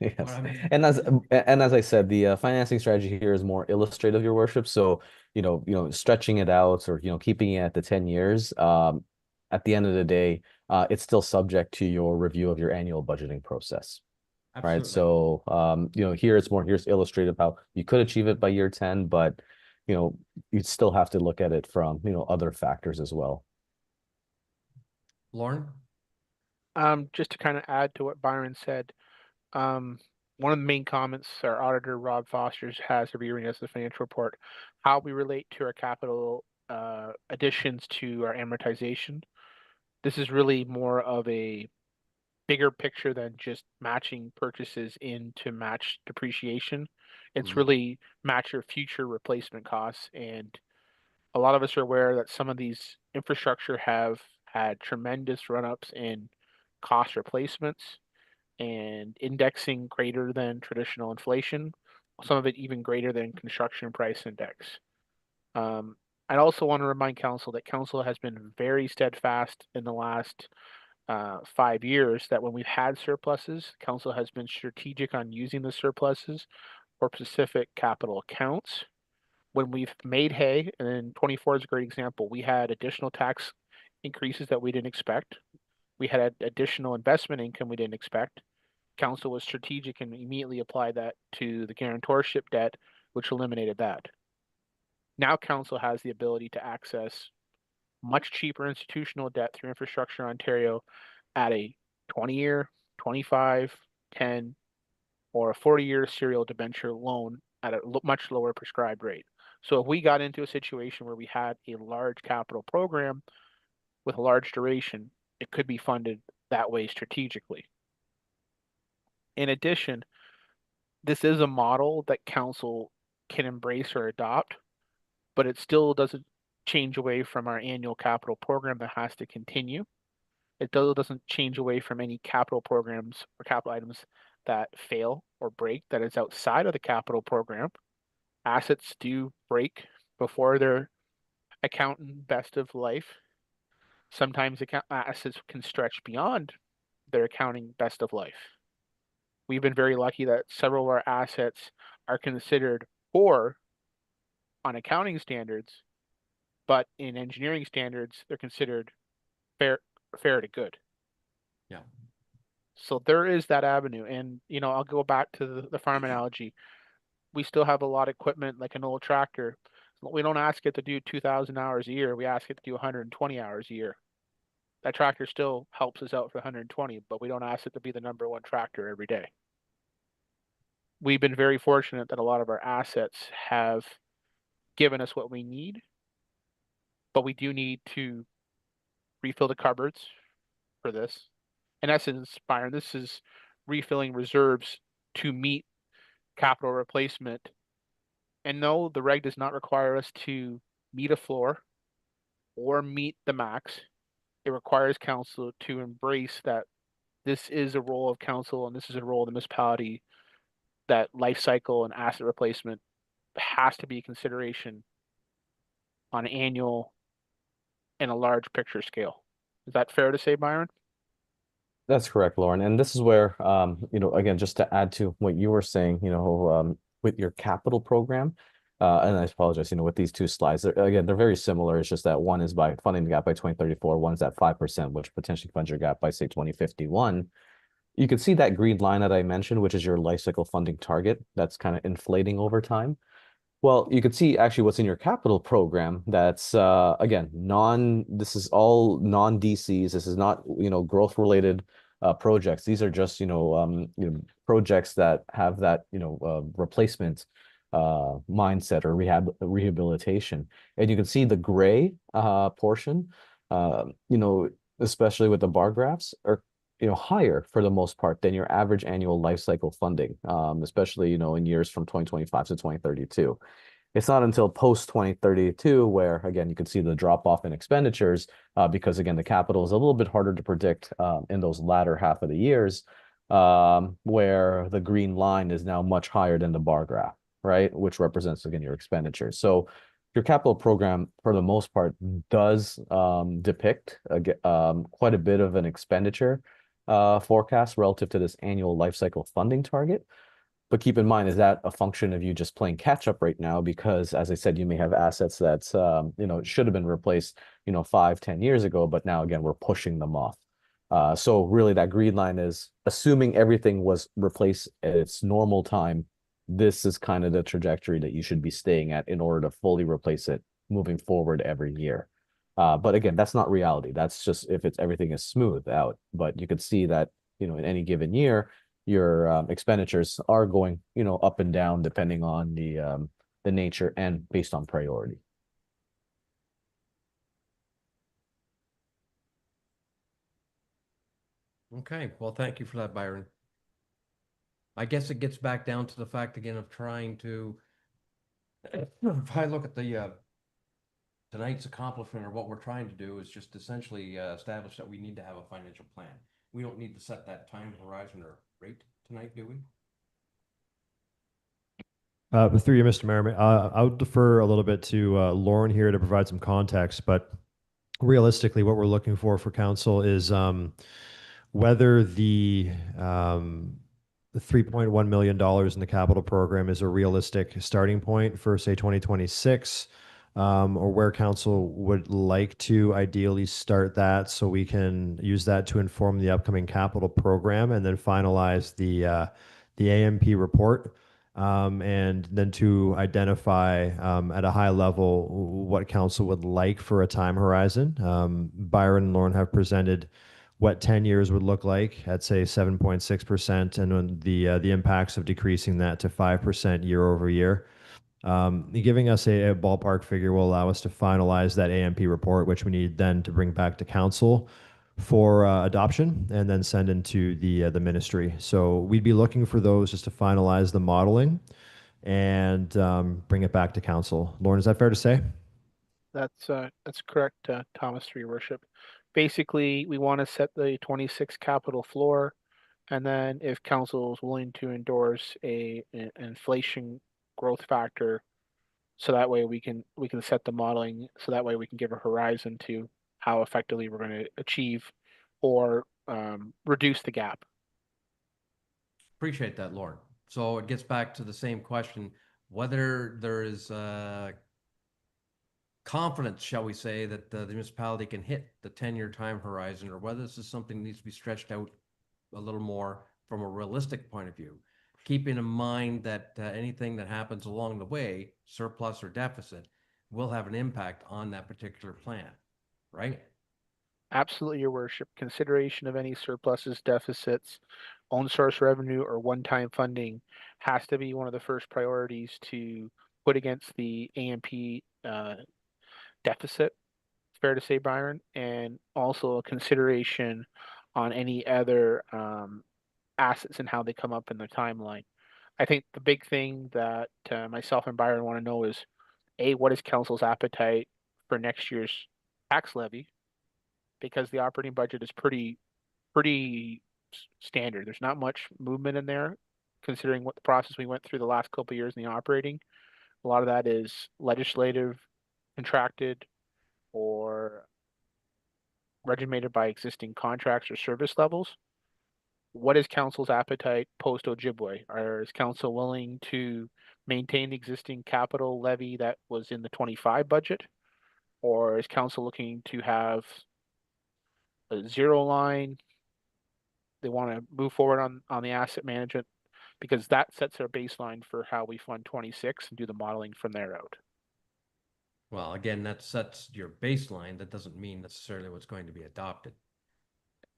Speaker 4: Yes.
Speaker 2: But I mean,
Speaker 4: And as I said, the financing strategy here is more illustrative, your worship. So, stretching it out or, keeping it at the 10 years, at the end of the day, it's still subject to your review of your annual budgeting process. Right.
Speaker 2: absolutely.
Speaker 4: So, here's illustrative how you could achieve it by year 10, but, you'd still have to look at it from, other factors as well.
Speaker 2: Lauren?
Speaker 3: Just to kind of add to what Byron said, one of the main comments our auditor Rob Foster's has reviewing us the financial report, how we relate to our capital additions to our amortization. This is really more of a bigger picture than just matching purchases in to match depreciation. It's
Speaker 2: Mhm.
Speaker 3: really match your future replacement costs. And a lot of us are aware that some of these infrastructure have had tremendous run-ups in cost replacements and indexing greater than traditional inflation, some of it even greater than construction price index. I also want to remind council that council has been very steadfast in the last 5 years that when we've had surpluses, council has been strategic on using the surpluses for specific capital accounts. When we've made hay, and then 24 is a great example, we had additional tax increases that we didn't expect. We had additional investment income we didn't expect. Council was strategic and immediately applied that to the guarantorship debt, which eliminated that. Now council has the ability to access much cheaper institutional debt through Infrastructure Ontario at a 20-year, 25, 10, or a 40-year serial debenture loan at a much lower prescribed rate. So if we got into a situation where we had a large capital program with a large duration, it could be funded that way strategically. In addition, this is a model that council can embrace or adopt, but it still doesn't change away from our annual capital program that has to continue. It doesn't change away from any capital programs or capital items that fail or break that is outside of the capital program. Assets do break before their accountant best of life. Sometimes assets can stretch beyond their accounting best of life. We've been very lucky that several of our assets are considered poor on accounting standards, but in engineering standards, they're considered fair to good.
Speaker 2: Yeah.
Speaker 3: So there is that avenue. And, I'll go back to the farm analogy. We still have a lot of equipment like an old tractor. We don't ask it to do 2,000 hours a year. We ask it to do 120 hours a year. That tractor still helps us out for 120, but we don't ask it to be the number one tractor every day. We've been very fortunate that a lot of our assets have given us what we need, but we do need to refill the cupboards for this. In essence, Byron, this is refilling reserves to meet capital replacement. And no, the reg does not require us to meet a floor or meet the max. It requires council to embrace that this is a role of council and this is a role of the municipality, that life cycle and asset replacement has to be a consideration on an annual and a large picture scale. Is that fair to say, Byron?
Speaker 4: That's correct, Lauren. And this is where, again, just to add to what you were saying, with your capital program, and I apologize, with these two slides, they're very similar. It's just that one is by funding the gap by 2034, one's at 5%, which potentially funds your gap by, say, 2051. You can see that green line that I mentioned, which is your life cycle funding target. That's kind of inflating over time. Well, you could see actually what's in your capital program. That's again, this is all non-DCs. This is not, growth related projects. These are just, projects that have that, replacement mindset or rehabilitation. And you can see the gray portion, you know, especially with the bar graphs, are higher for the most part than your average annual life cycle funding, especially in years from 2025 to 2032. It's not until post 2032 where, again, you can see the drop off in expenditures because, again, the capital is a little bit harder to predict in those latter half of the years, where the green line is now much higher than the bar graph, right? Which represents, again, your expenditures. So your capital program, for the most part, does depict quite a bit of an expenditure forecast relative to this annual life cycle funding target. But keep in mind, is that a function of you just playing catch up right now? Because, as I said, you may have assets that should have been replaced 5-10 years ago, but now again we're pushing them off. So really, that green line is assuming everything was replaced at its normal time. This is kind of the trajectory that you should be staying at in order to fully replace it moving forward every year. But again, that's not reality. That's just if everything is smooth out. But you could see that in any given year, your expenditures are going up and down depending on the nature and based on priority.
Speaker 2: Okay, well, thank you for that, Byron. I guess it gets back down to the fact again of trying to, if I look at the tonight's accomplishment or what we're trying to do is just essentially establish that we need to have a financial plan. We don't need to set that time horizon or rate tonight, do we?
Speaker 1: Through you, Mr. Mayor, I would defer a little bit to Lauren here to provide some context, but realistically, what we're looking for council is whether the $3.1 million in the capital program is a realistic starting point for, say, 2026, or where council would like to ideally start that so we can use that to inform the upcoming capital program and then finalize the AMP report. And then to identify at a high level what council would like for a time horizon. Byron and Lauren have presented what 10 years would look like at, say, 7.6%, and when the impacts of decreasing that to 5% year over year. Giving us a ballpark figure will allow us to finalize that AMP report, which we need then to bring back to council for adoption and then send into the ministry. So we'd be looking for those just to finalize the modeling and bring it back to council. Lauren, is that fair to say?
Speaker 3: That's correct, Thomas, through your worship. Basically, we want to set the 26 capital floor, and then if council is willing to endorse an inflation growth factor, so that way we can set the modeling, so that way we can give a horizon to how effectively we're going to achieve or reduce the gap.
Speaker 2: Appreciate that, Lauren. So it gets back to the same question, whether there is confidence, shall we say, that the municipality can hit the 10-year time horizon, or whether this is something that needs to be stretched out a little more from a realistic point of view, keeping in mind that anything that happens along the way, surplus or deficit, will have an impact on that particular plan, right?
Speaker 3: Absolutely, your worship. Consideration of any surpluses, deficits, own source revenue, or one-time funding has to be one of the first priorities to put against the AMP deficit. Fair to say, Byron, and also a consideration on any other assets and how they come up in the timeline. I think the big thing that myself and Byron want to know is, A, what is council's appetite for next year's tax levy? Because the operating budget is pretty standard. There's not much movement in there, considering what the process we went through the last couple of years in the operating. A lot of that is legislative, contracted, or regimented by existing contracts or service levels. What is council's appetite post Ojibwe? Is council willing to maintain the existing capital levy that was in the 25 budget? Or is council looking to have a zero line? They want to move forward on the asset management, because that sets our baseline for how we fund 26 and do the modeling from there out.
Speaker 2: Well, again, that sets your baseline. That doesn't mean necessarily what's going to be adopted.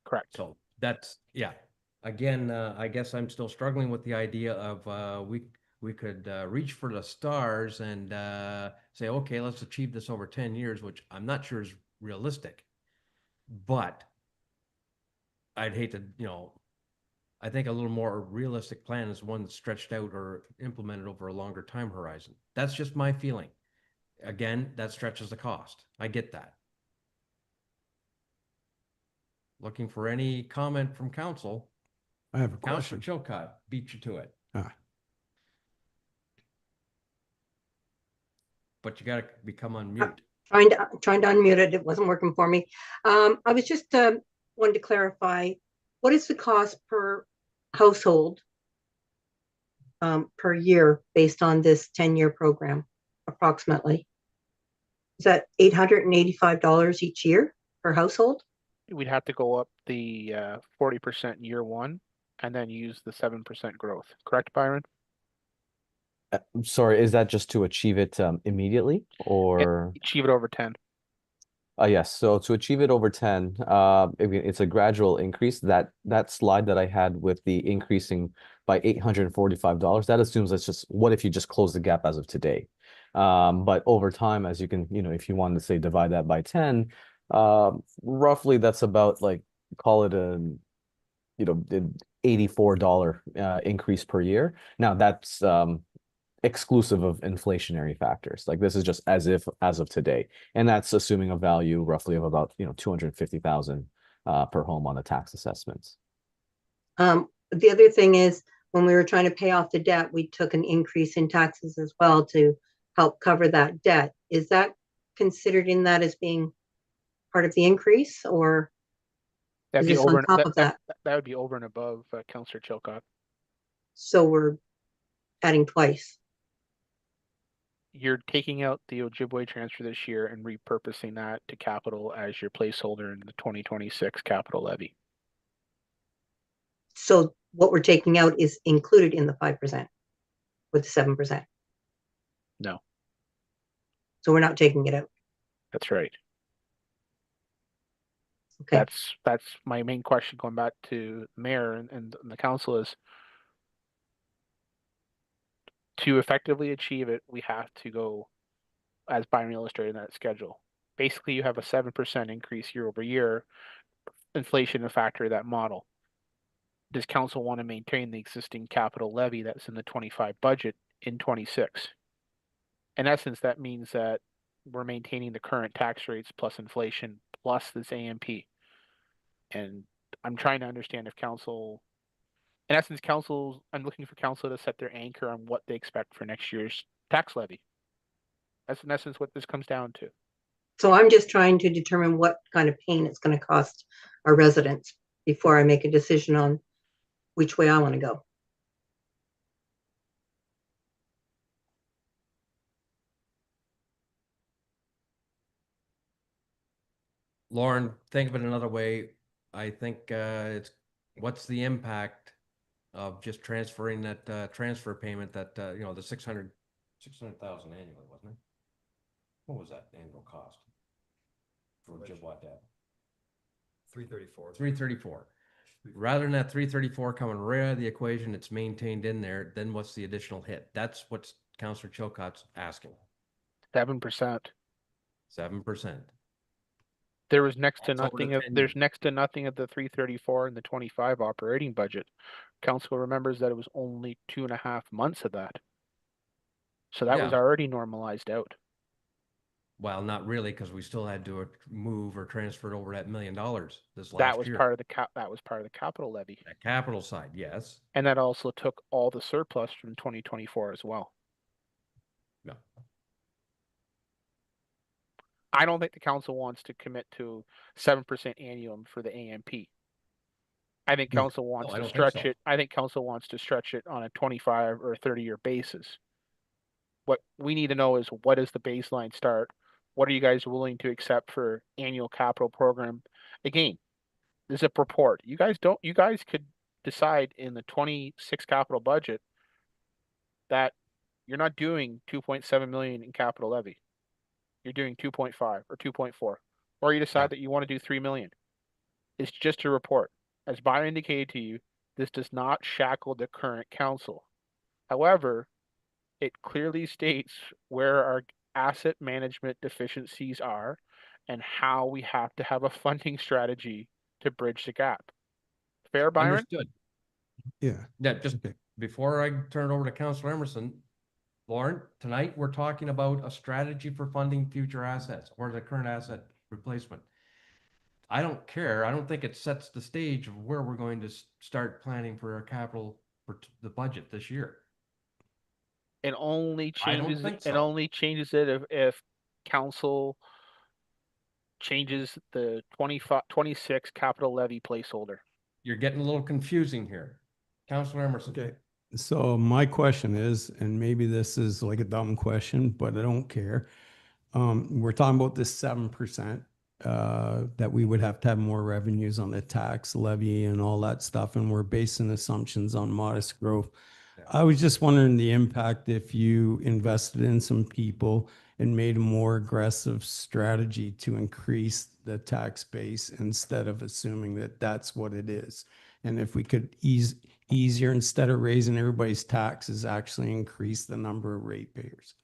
Speaker 3: Correct.
Speaker 2: So that's, yeah. Again, I guess I'm still struggling with the idea of we could reach for the stars and say, okay, let's achieve this over 10 years, which I'm not sure is realistic. But I'd hate to, I think a little more realistic plan is one that's stretched out or implemented over a longer time horizon. That's just my feeling. Again, that stretches the cost. I get that. Looking for any comment from council.
Speaker 5: I have a
Speaker 2: Councilor
Speaker 5: question.
Speaker 2: Chilcott, beat you to it.
Speaker 5: Ah.
Speaker 2: But you got to become unmute.
Speaker 6: Trying to unmute it. It wasn't working for me. I was just wanted to clarify, what is the cost per household per year based on this 10-year program, approximately? Is that $885 each year per household?
Speaker 3: We'd have to go up the 40% year one and then use the 7% growth. Correct, Byron?
Speaker 4: I'm sorry, is that just to achieve it immediately or?
Speaker 3: Achieve it over 10.
Speaker 4: Yes. So to achieve it over 10, it's a gradual increase. That slide that I had with the increasing by $845, that assumes that's just what if you just close the gap as of today. But over time, as you can, if you wanted to say divide that by 10, roughly that's about like call it a, an $84 increase per year. Now that's exclusive of inflationary factors. Like this is just as of today, and that's assuming a value roughly of about 250,000 per home on the tax assessments.
Speaker 6: The other thing is, when we were trying to pay off the debt, we took an increase in taxes as well to help cover that debt. Is that considered in that as being part of the increase, or
Speaker 3: That'd
Speaker 6: is
Speaker 3: be
Speaker 6: this
Speaker 3: over
Speaker 6: on top of that?
Speaker 3: That would be over and above Councillor Chilcott.
Speaker 6: So we're adding twice.
Speaker 3: You're taking out the Ojibwe transfer this year and repurposing that to capital as your placeholder in the 2026 capital levy.
Speaker 6: So what we're taking out is included in the 5% with the 7%.
Speaker 3: No.
Speaker 6: So we're not taking it out.
Speaker 3: That's right.
Speaker 6: Okay.
Speaker 3: That's my main question going back to the mayor and the council is, to effectively achieve it, we have to go, as Byron illustrated in that schedule. Basically, you have a 7% increase year over year, inflation a factor of that model. Does council want to maintain the existing capital levy that's in the 25 budget in 26? In essence, that means that we're maintaining the current tax rates plus inflation plus this AMP. And I'm trying to understand if council, in essence, I'm looking for council to set their anchor on what they expect for next year's tax levy. That's in essence what this comes down to.
Speaker 6: So I'm just trying to determine what kind of pain it's going to cost our residents before I make a decision on which way I want to go.
Speaker 2: Lauren, think of it another way. I think it's what's the impact of just transferring that transfer payment that the 600,000 annually, wasn't it? What was that annual cost for Ojibwa debt?
Speaker 1: 334.
Speaker 2: 334. Rather than that 334 coming right out of the equation, it's maintained in there. Then what's the additional hit? That's what Councillor Chilcott's asking.
Speaker 3: 7%.
Speaker 2: 7%.
Speaker 3: There was next to
Speaker 2: That's over
Speaker 3: nothing
Speaker 2: the
Speaker 3: of
Speaker 2: 10
Speaker 3: there's
Speaker 2: years.
Speaker 3: next to nothing of the 334 and the 25 operating budget. Council remembers that it was only 2.5 months of that. So that was
Speaker 2: Yeah.
Speaker 3: already normalized out.
Speaker 2: Well, not really, because we still had to move or transfer it over that $1 million this last
Speaker 3: That was
Speaker 2: year.
Speaker 3: part of the capital levy.
Speaker 2: That capital side, yes.
Speaker 3: And that also took all the surplus from 2024 as well.
Speaker 2: Yeah.
Speaker 3: I don't think the council wants to commit to 7% annuum for the AMP. I think
Speaker 5: No.
Speaker 3: council wants
Speaker 2: I
Speaker 3: to
Speaker 2: don't think
Speaker 3: stretch
Speaker 2: so.
Speaker 3: it. I think council wants to stretch it on a 25 or 30-year basis. What we need to know is, what is the baseline start? What are you guys willing to accept for annual capital program? Again, this is a purport. You guys could decide in the 26 capital budget that you're not doing 2.7 million in capital levy. You're doing 2.5 or 2.4, or you decide that you want to do 3 million. It's just a report. As Byron indicated to you, this does not shackle the current council. However, it clearly states where our asset management deficiencies are and how we have to have a funding strategy to bridge the gap. Fair, Byron?
Speaker 2: Understood.
Speaker 5: Yeah.
Speaker 2: Yeah, just
Speaker 5: Okay.
Speaker 2: before I turn it over to Councilor Emerson, Lauren, tonight we're talking about a strategy for funding future assets or the current asset replacement. I don't care. I don't think it sets the stage of where we're going to start planning for our capital for the budget this year.
Speaker 3: It only
Speaker 2: I don't
Speaker 3: changes
Speaker 2: think
Speaker 3: it
Speaker 2: so.
Speaker 3: only changes it if council changes the 26 capital levy placeholder.
Speaker 2: You're getting a little confusing here. Councilor Emerson.
Speaker 5: Okay. So my question is, and maybe this is like a dumb question, but I don't care. We're talking about this 7%, that we would have to have more revenues on the tax levy and all that stuff, and we're basing assumptions on modest growth.
Speaker 2: Yeah.
Speaker 5: I was just wondering the impact if you invested in some people and made a more aggressive strategy to increase the tax base instead of assuming that that's what it is. And if we could easier, instead of raising everybody's taxes, actually increase the number of ratepayers.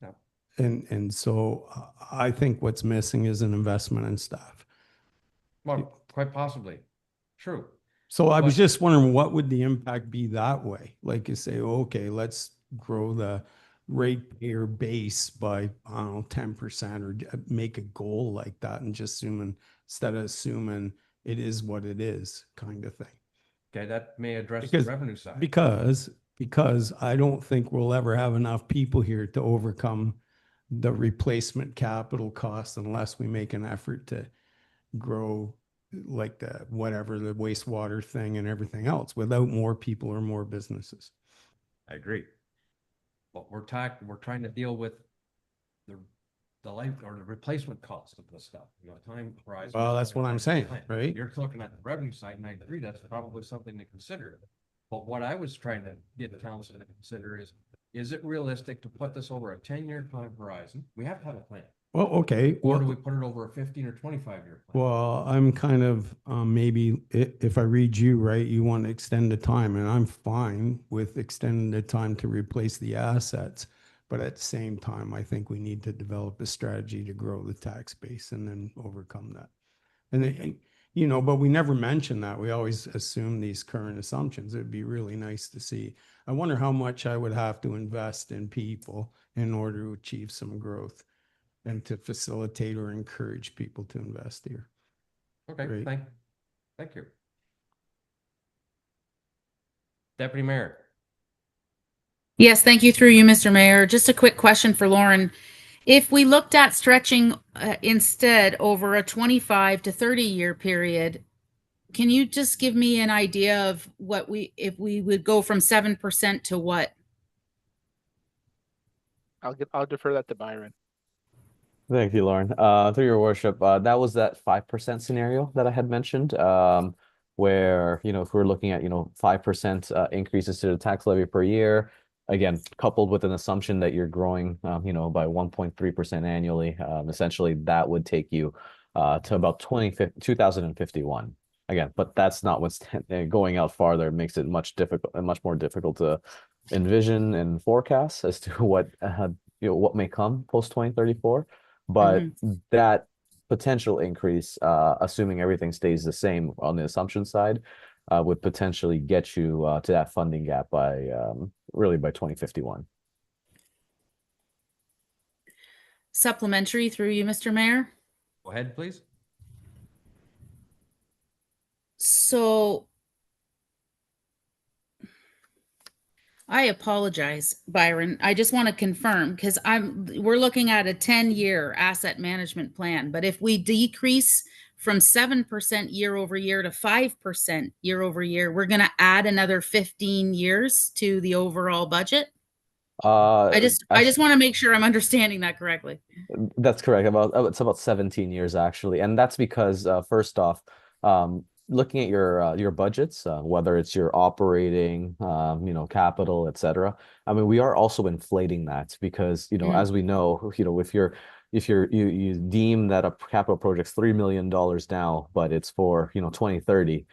Speaker 2: Yeah.
Speaker 5: And so I think what's missing is an investment in staff.
Speaker 2: Well, quite possibly. True.
Speaker 5: So I was
Speaker 2: But-
Speaker 5: just wondering, what would the impact be that way? Like you say, okay, let's grow the ratepayer base by, I don't know, 10% or make a goal like that and just instead of assuming it is what it is kind of thing.
Speaker 2: Okay, that may address
Speaker 5: Because-
Speaker 2: the revenue side.
Speaker 5: Because I don't think we'll ever have enough people here to overcome the replacement capital cost unless we make an effort to grow like the wastewater thing and everything else without more people or more businesses.
Speaker 2: I agree. But we're trying to deal with the life or the replacement cost of this stuff, time horizon.
Speaker 5: Well, that's what I'm saying, right?
Speaker 2: You're looking at the revenue side, and I agree, that's probably something to consider. But what I was trying to get the council to consider is it realistic to put this over a 10-year time horizon? We have to have a plan.
Speaker 5: Well, okay.
Speaker 2: Or do
Speaker 5: Well,
Speaker 2: we put it over a 15 or 25-year plan?
Speaker 5: well, I'm kind of, maybe if I read you right, you want to extend the time, and I'm fine with extending the time to replace the assets. But at the same time, I think we need to develop a strategy to grow the tax base and then overcome that. And then, but we never mention that. We always assume these current assumptions. It'd be really nice to see. I wonder how much I would have to invest in people in order to achieve some growth and to facilitate or encourage people to invest here.
Speaker 2: Okay,
Speaker 5: Great.
Speaker 2: thank you. Deputy Mayor.
Speaker 7: Yes, thank you through you, Mr. Mayor. Just a quick question for Lauren. If we looked at stretching instead over a 25 to 30-year period, can you just give me an idea of if we would go from 7% to what?
Speaker 3: I'll defer that to Byron.
Speaker 4: Thank you, Lauren. Through your worship, that was that 5% scenario that I had mentioned, where, if we're looking at, 5% increases to the tax levy per year, again, coupled with an assumption that you're growing, by 1.3% annually, essentially that would take you to about 2051. Again, but that's not what's going out farther. It makes it much more difficult to envision and forecast as to what may come post 2034. But that potential increase, assuming everything stays the same on the assumption side, would potentially get you to that funding gap by 2051.
Speaker 7: Supplementary through you, Mr. Mayor.
Speaker 2: Go ahead, please.
Speaker 7: So I apologize, Byron. I just want to confirm because we're looking at a 10-year asset management plan. But if we decrease from 7% year over year to 5% year over year, we're going to add another 15 years to the overall budget. I just want to make sure I'm understanding that correctly.
Speaker 4: That's correct. It's about 17 years actually, and that's because first off, looking at your budgets, whether it's your operating, capital, etc. I mean, we are also inflating that because as we know, if you deem that a capital project's $3 million now, but it's for 2030.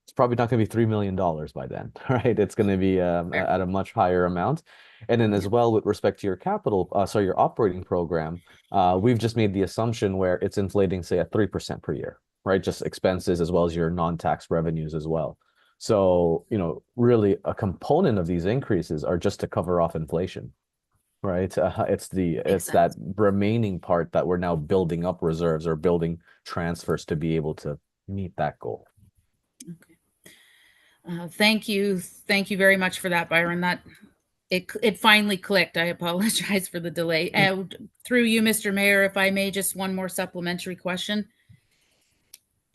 Speaker 4: it's probably not going to be $3 million by then, right? It's going to be at a much higher amount. And then as well, with respect to your your operating program, we've just made the assumption where it's inflating, say, at 3% per year, right? Just expenses as well as your non-tax revenues as well. So, really a component of these increases are just to cover off inflation, right? It's that remaining part that we're now building up reserves or building transfers to be able to meet that goal.
Speaker 7: Thank you very much for that, Byron. That it finally clicked. I apologize for the delay. Through you, Mr. Mayor, if I may, just one more supplementary question.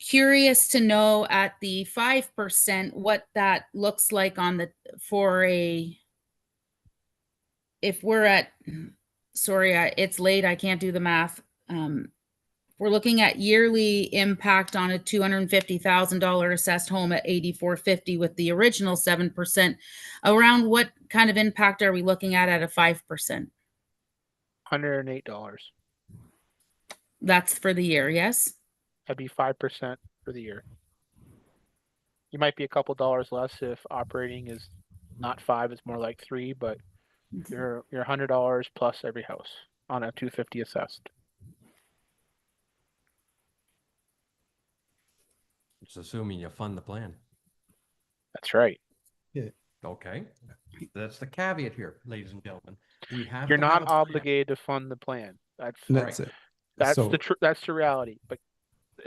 Speaker 7: Curious to know at the 5% what that looks like if we're at, sorry, it's late, I can't do the math. We're looking at yearly impact on a $250,000 assessed home at 8450 with the original 7%. Around what kind of impact are we looking at a 5%?
Speaker 3: $108.
Speaker 7: That's for the year, yes?
Speaker 3: That'd be 5% for the year. You might be a couple dollars less if operating is not 5, it's more like 3, but you're $100 plus every house on a 250 assessed.
Speaker 2: It's assuming you fund the plan.
Speaker 3: That's right.
Speaker 2: Okay. That's the caveat here, ladies and gentlemen. We have
Speaker 3: You're
Speaker 2: to have
Speaker 3: not
Speaker 2: a plan.
Speaker 3: obligated to fund the plan. That's
Speaker 5: That's it.
Speaker 3: that's
Speaker 5: So-
Speaker 3: that's the reality. But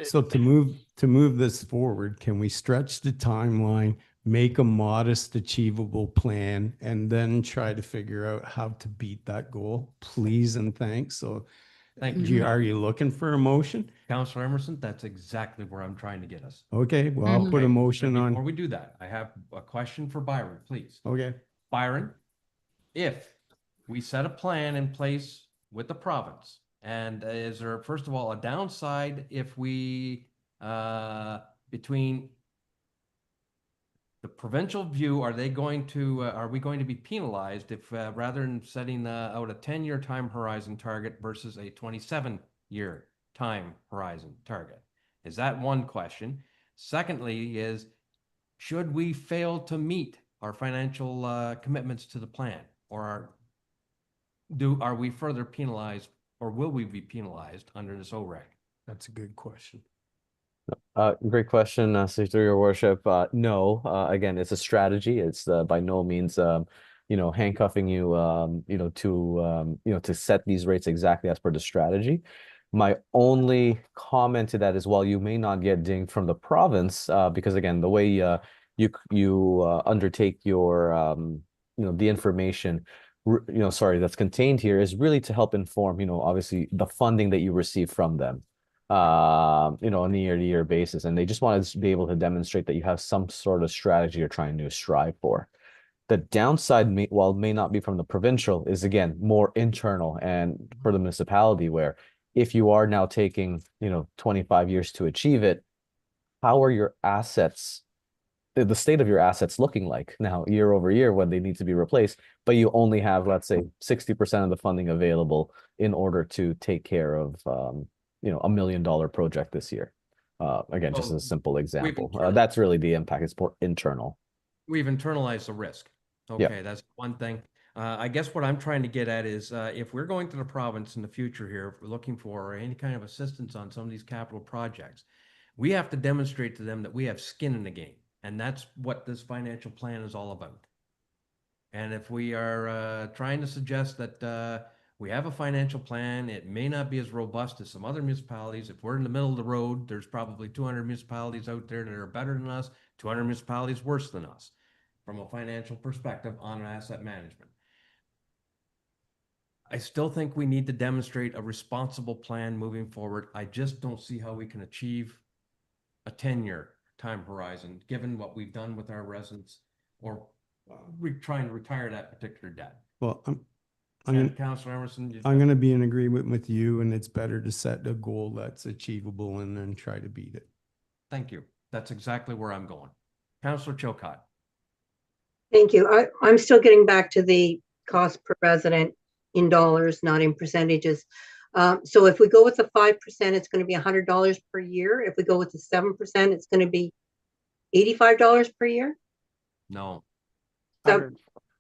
Speaker 5: So to move this forward, can we stretch the timeline, make a modest, achievable plan, and then try to figure out how to beat that goal? Please and thanks. So
Speaker 2: Thank you.
Speaker 5: are you looking for a motion?
Speaker 2: Councillor Emerson, that's exactly where I'm trying to get us.
Speaker 5: Okay, well, I'll put a
Speaker 2: Okay,
Speaker 5: motion
Speaker 2: but Before
Speaker 5: on.
Speaker 2: we do that, I have a question for Byron, please.
Speaker 5: Okay,
Speaker 2: Byron, if we set a plan in place with the province, and is there, first of all, a downside if we, between the provincial view, are we going to be penalized if, rather than setting out a 10-year time horizon target versus a 27-year time horizon target? Is that one question? Secondly is, should we fail to meet our financial commitments to the plan, or are we further penalized, or will we be penalized under this OREG?
Speaker 5: that's a good question.
Speaker 4: Great question, so through your worship. No, again, it's a strategy. It's by no means, handcuffing you, to set these rates exactly as per the strategy. My only comment to that is, while you may not get dinged from the province, because again, the way you undertake your, the information, that's contained here is really to help inform, obviously the funding that you receive from them. On a year-to-year basis, and they just want to be able to demonstrate that you have some sort of strategy you're trying to strive for. The downside, while it may not be from the provincial, is again more internal and for the municipality, where if you are now taking 25 years to achieve it, how are your assets, the state of your assets looking like now year over year when they need to be replaced, but you only have, let's say, 60% of the funding available in order to take care of $1 million project this year. Again, just
Speaker 2: So
Speaker 4: a simple example.
Speaker 2: internalized-
Speaker 4: That's really the impact. It's more internal.
Speaker 2: We've internalized the risk. Okay, that's one thing. I guess what I'm trying to get at is, if we're going to the province in the future here, if we're looking for any kind of assistance on some of these capital projects, we have to demonstrate to them that we have skin in the game. And that's what this financial plan is all about. And if we are trying to suggest that we have a financial plan, it may not be as robust as some other municipalities. If we're in the middle of the road, there's probably 200 municipalities out there that are better than us, 200 municipalities worse than us from a financial perspective on asset management. I still think we need to demonstrate a responsible plan moving forward. I just don't see how we can achieve a 10-year time horizon, given what we've done with our residents, or trying to retire that particular debt.
Speaker 5: Well,
Speaker 2: Councillor Emerson,
Speaker 5: I'm going to be in agreement with you, and it's better to set a goal that's achievable and then try to beat it.
Speaker 2: thank you. That's exactly where I'm going. Councillor Chilcott.
Speaker 6: Thank you. I'm still getting back to the cost per resident in dollars, not in percentages. So if we go with the 5%, it's going to be $100 per year. If we go with the 7%, it's going to be $85 per year,
Speaker 2: No,
Speaker 6: So-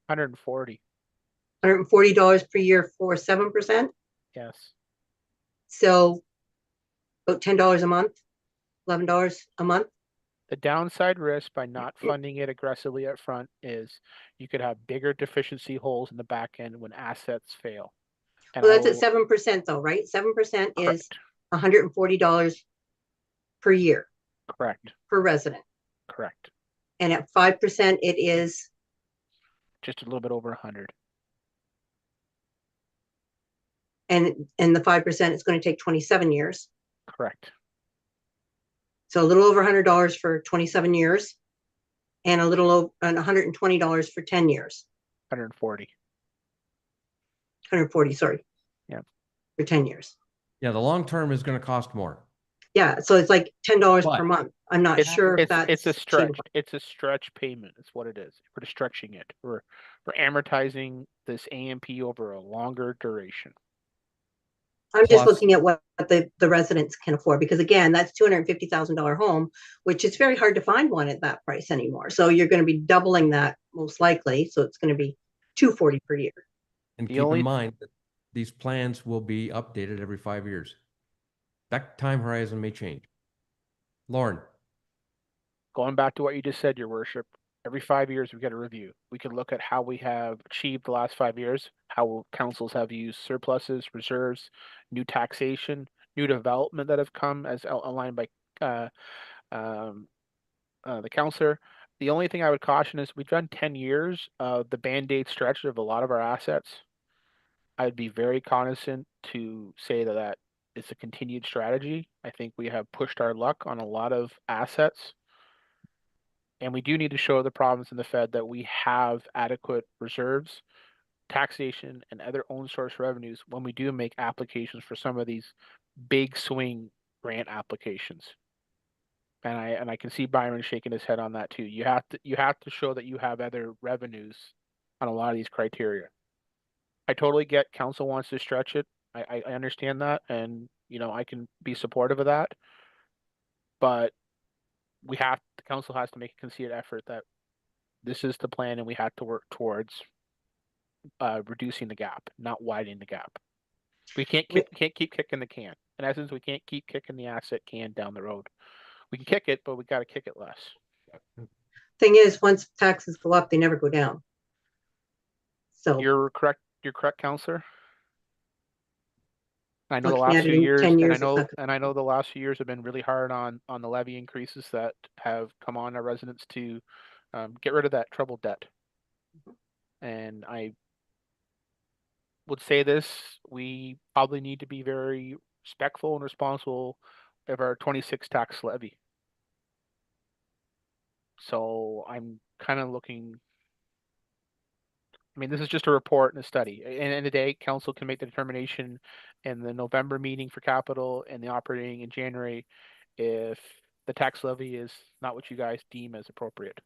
Speaker 3: 140,
Speaker 6: $140 per year for 7%.
Speaker 3: yes.
Speaker 6: So about $10 a month, $11 a month.
Speaker 3: The downside risk by not funding it aggressively up front is you could have bigger deficiency holes in the back end when assets fail. And
Speaker 6: Well,
Speaker 3: I
Speaker 6: that's at
Speaker 3: will-
Speaker 6: 7% though, right? 7% is
Speaker 3: correct,
Speaker 6: $140 per year
Speaker 3: correct,
Speaker 6: per resident.
Speaker 3: correct.
Speaker 6: And at 5%, it is,
Speaker 3: Just a little bit over 100.
Speaker 6: and the 5% is going to take 27 years.
Speaker 3: Correct.
Speaker 6: So a little over $100 for 27 years and a little over and $120 for 10 years.
Speaker 3: 140.
Speaker 6: 140, sorry.
Speaker 3: Yeah.
Speaker 6: For 10 years.
Speaker 2: yeah, the long term is going to cost more.
Speaker 6: Yeah, so it's like $10 per
Speaker 2: But-
Speaker 6: month. I'm not
Speaker 3: It's
Speaker 6: sure if that's
Speaker 3: it's a stretch.
Speaker 6: achievable.
Speaker 3: It's a stretch payment. It's what it is. We're stretching it. We're amortizing this AMP over a longer duration.
Speaker 6: I'm just
Speaker 2: Plus-
Speaker 6: looking at what the residents can afford, because again, that's $250,000 home, which is very hard to find one at that price anymore. So you're going to be doubling that most likely. So it's going to be $240 per year.
Speaker 2: And
Speaker 3: The
Speaker 2: keep
Speaker 3: only-
Speaker 2: in mind that these plans will be updated every 5 years. That time horizon may change. Lauren,
Speaker 3: Going back to what you just said, Your Worship, every 5 years we get a review. We can look at how we have achieved the last 5 years, how councils have used surpluses, reserves, new taxation, new development that have come as outlined by the councillor. The only thing I would caution is we've done 10 years of the Band-Aid stretch of a lot of our assets. I'd be very cognizant to say that it's a continued strategy. I think we have pushed our luck on a lot of assets. And we do need to show the province and the Fed that we have adequate reserves, taxation, and other own source revenues when we do make applications for some of these big swing grant applications. And I can see Byron shaking his head on that too. You have to show that you have other revenues on a lot of these criteria. I totally get council wants to stretch it. I understand that, and I can be supportive of that. But the council has to make a concerted effort that this is the plan, and we have to work towards reducing the gap, not widening the gap. We can't keep kicking the can. In essence, we can't keep kicking the asset can down the road. We can kick it, but we got to kick it less.
Speaker 6: Thing is, once taxes go up, they never go down. So
Speaker 3: You're correct, councillor. I know the
Speaker 6: Looking
Speaker 3: last
Speaker 6: at it
Speaker 3: few
Speaker 6: in
Speaker 3: years,
Speaker 6: 10
Speaker 3: and
Speaker 6: years, it's not
Speaker 3: I know the last few years have been really hard on the levy increases that have come on our residents to get rid of that troubled debt. And I would say this: we probably need to be very respectful and responsible of our 26 tax levy. So I'm kind of looking. I mean, this is just a report and a study. At the end of the day, council can make the determination in the November meeting for capital and the operating in January if the tax levy is not what you guys deem as appropriate.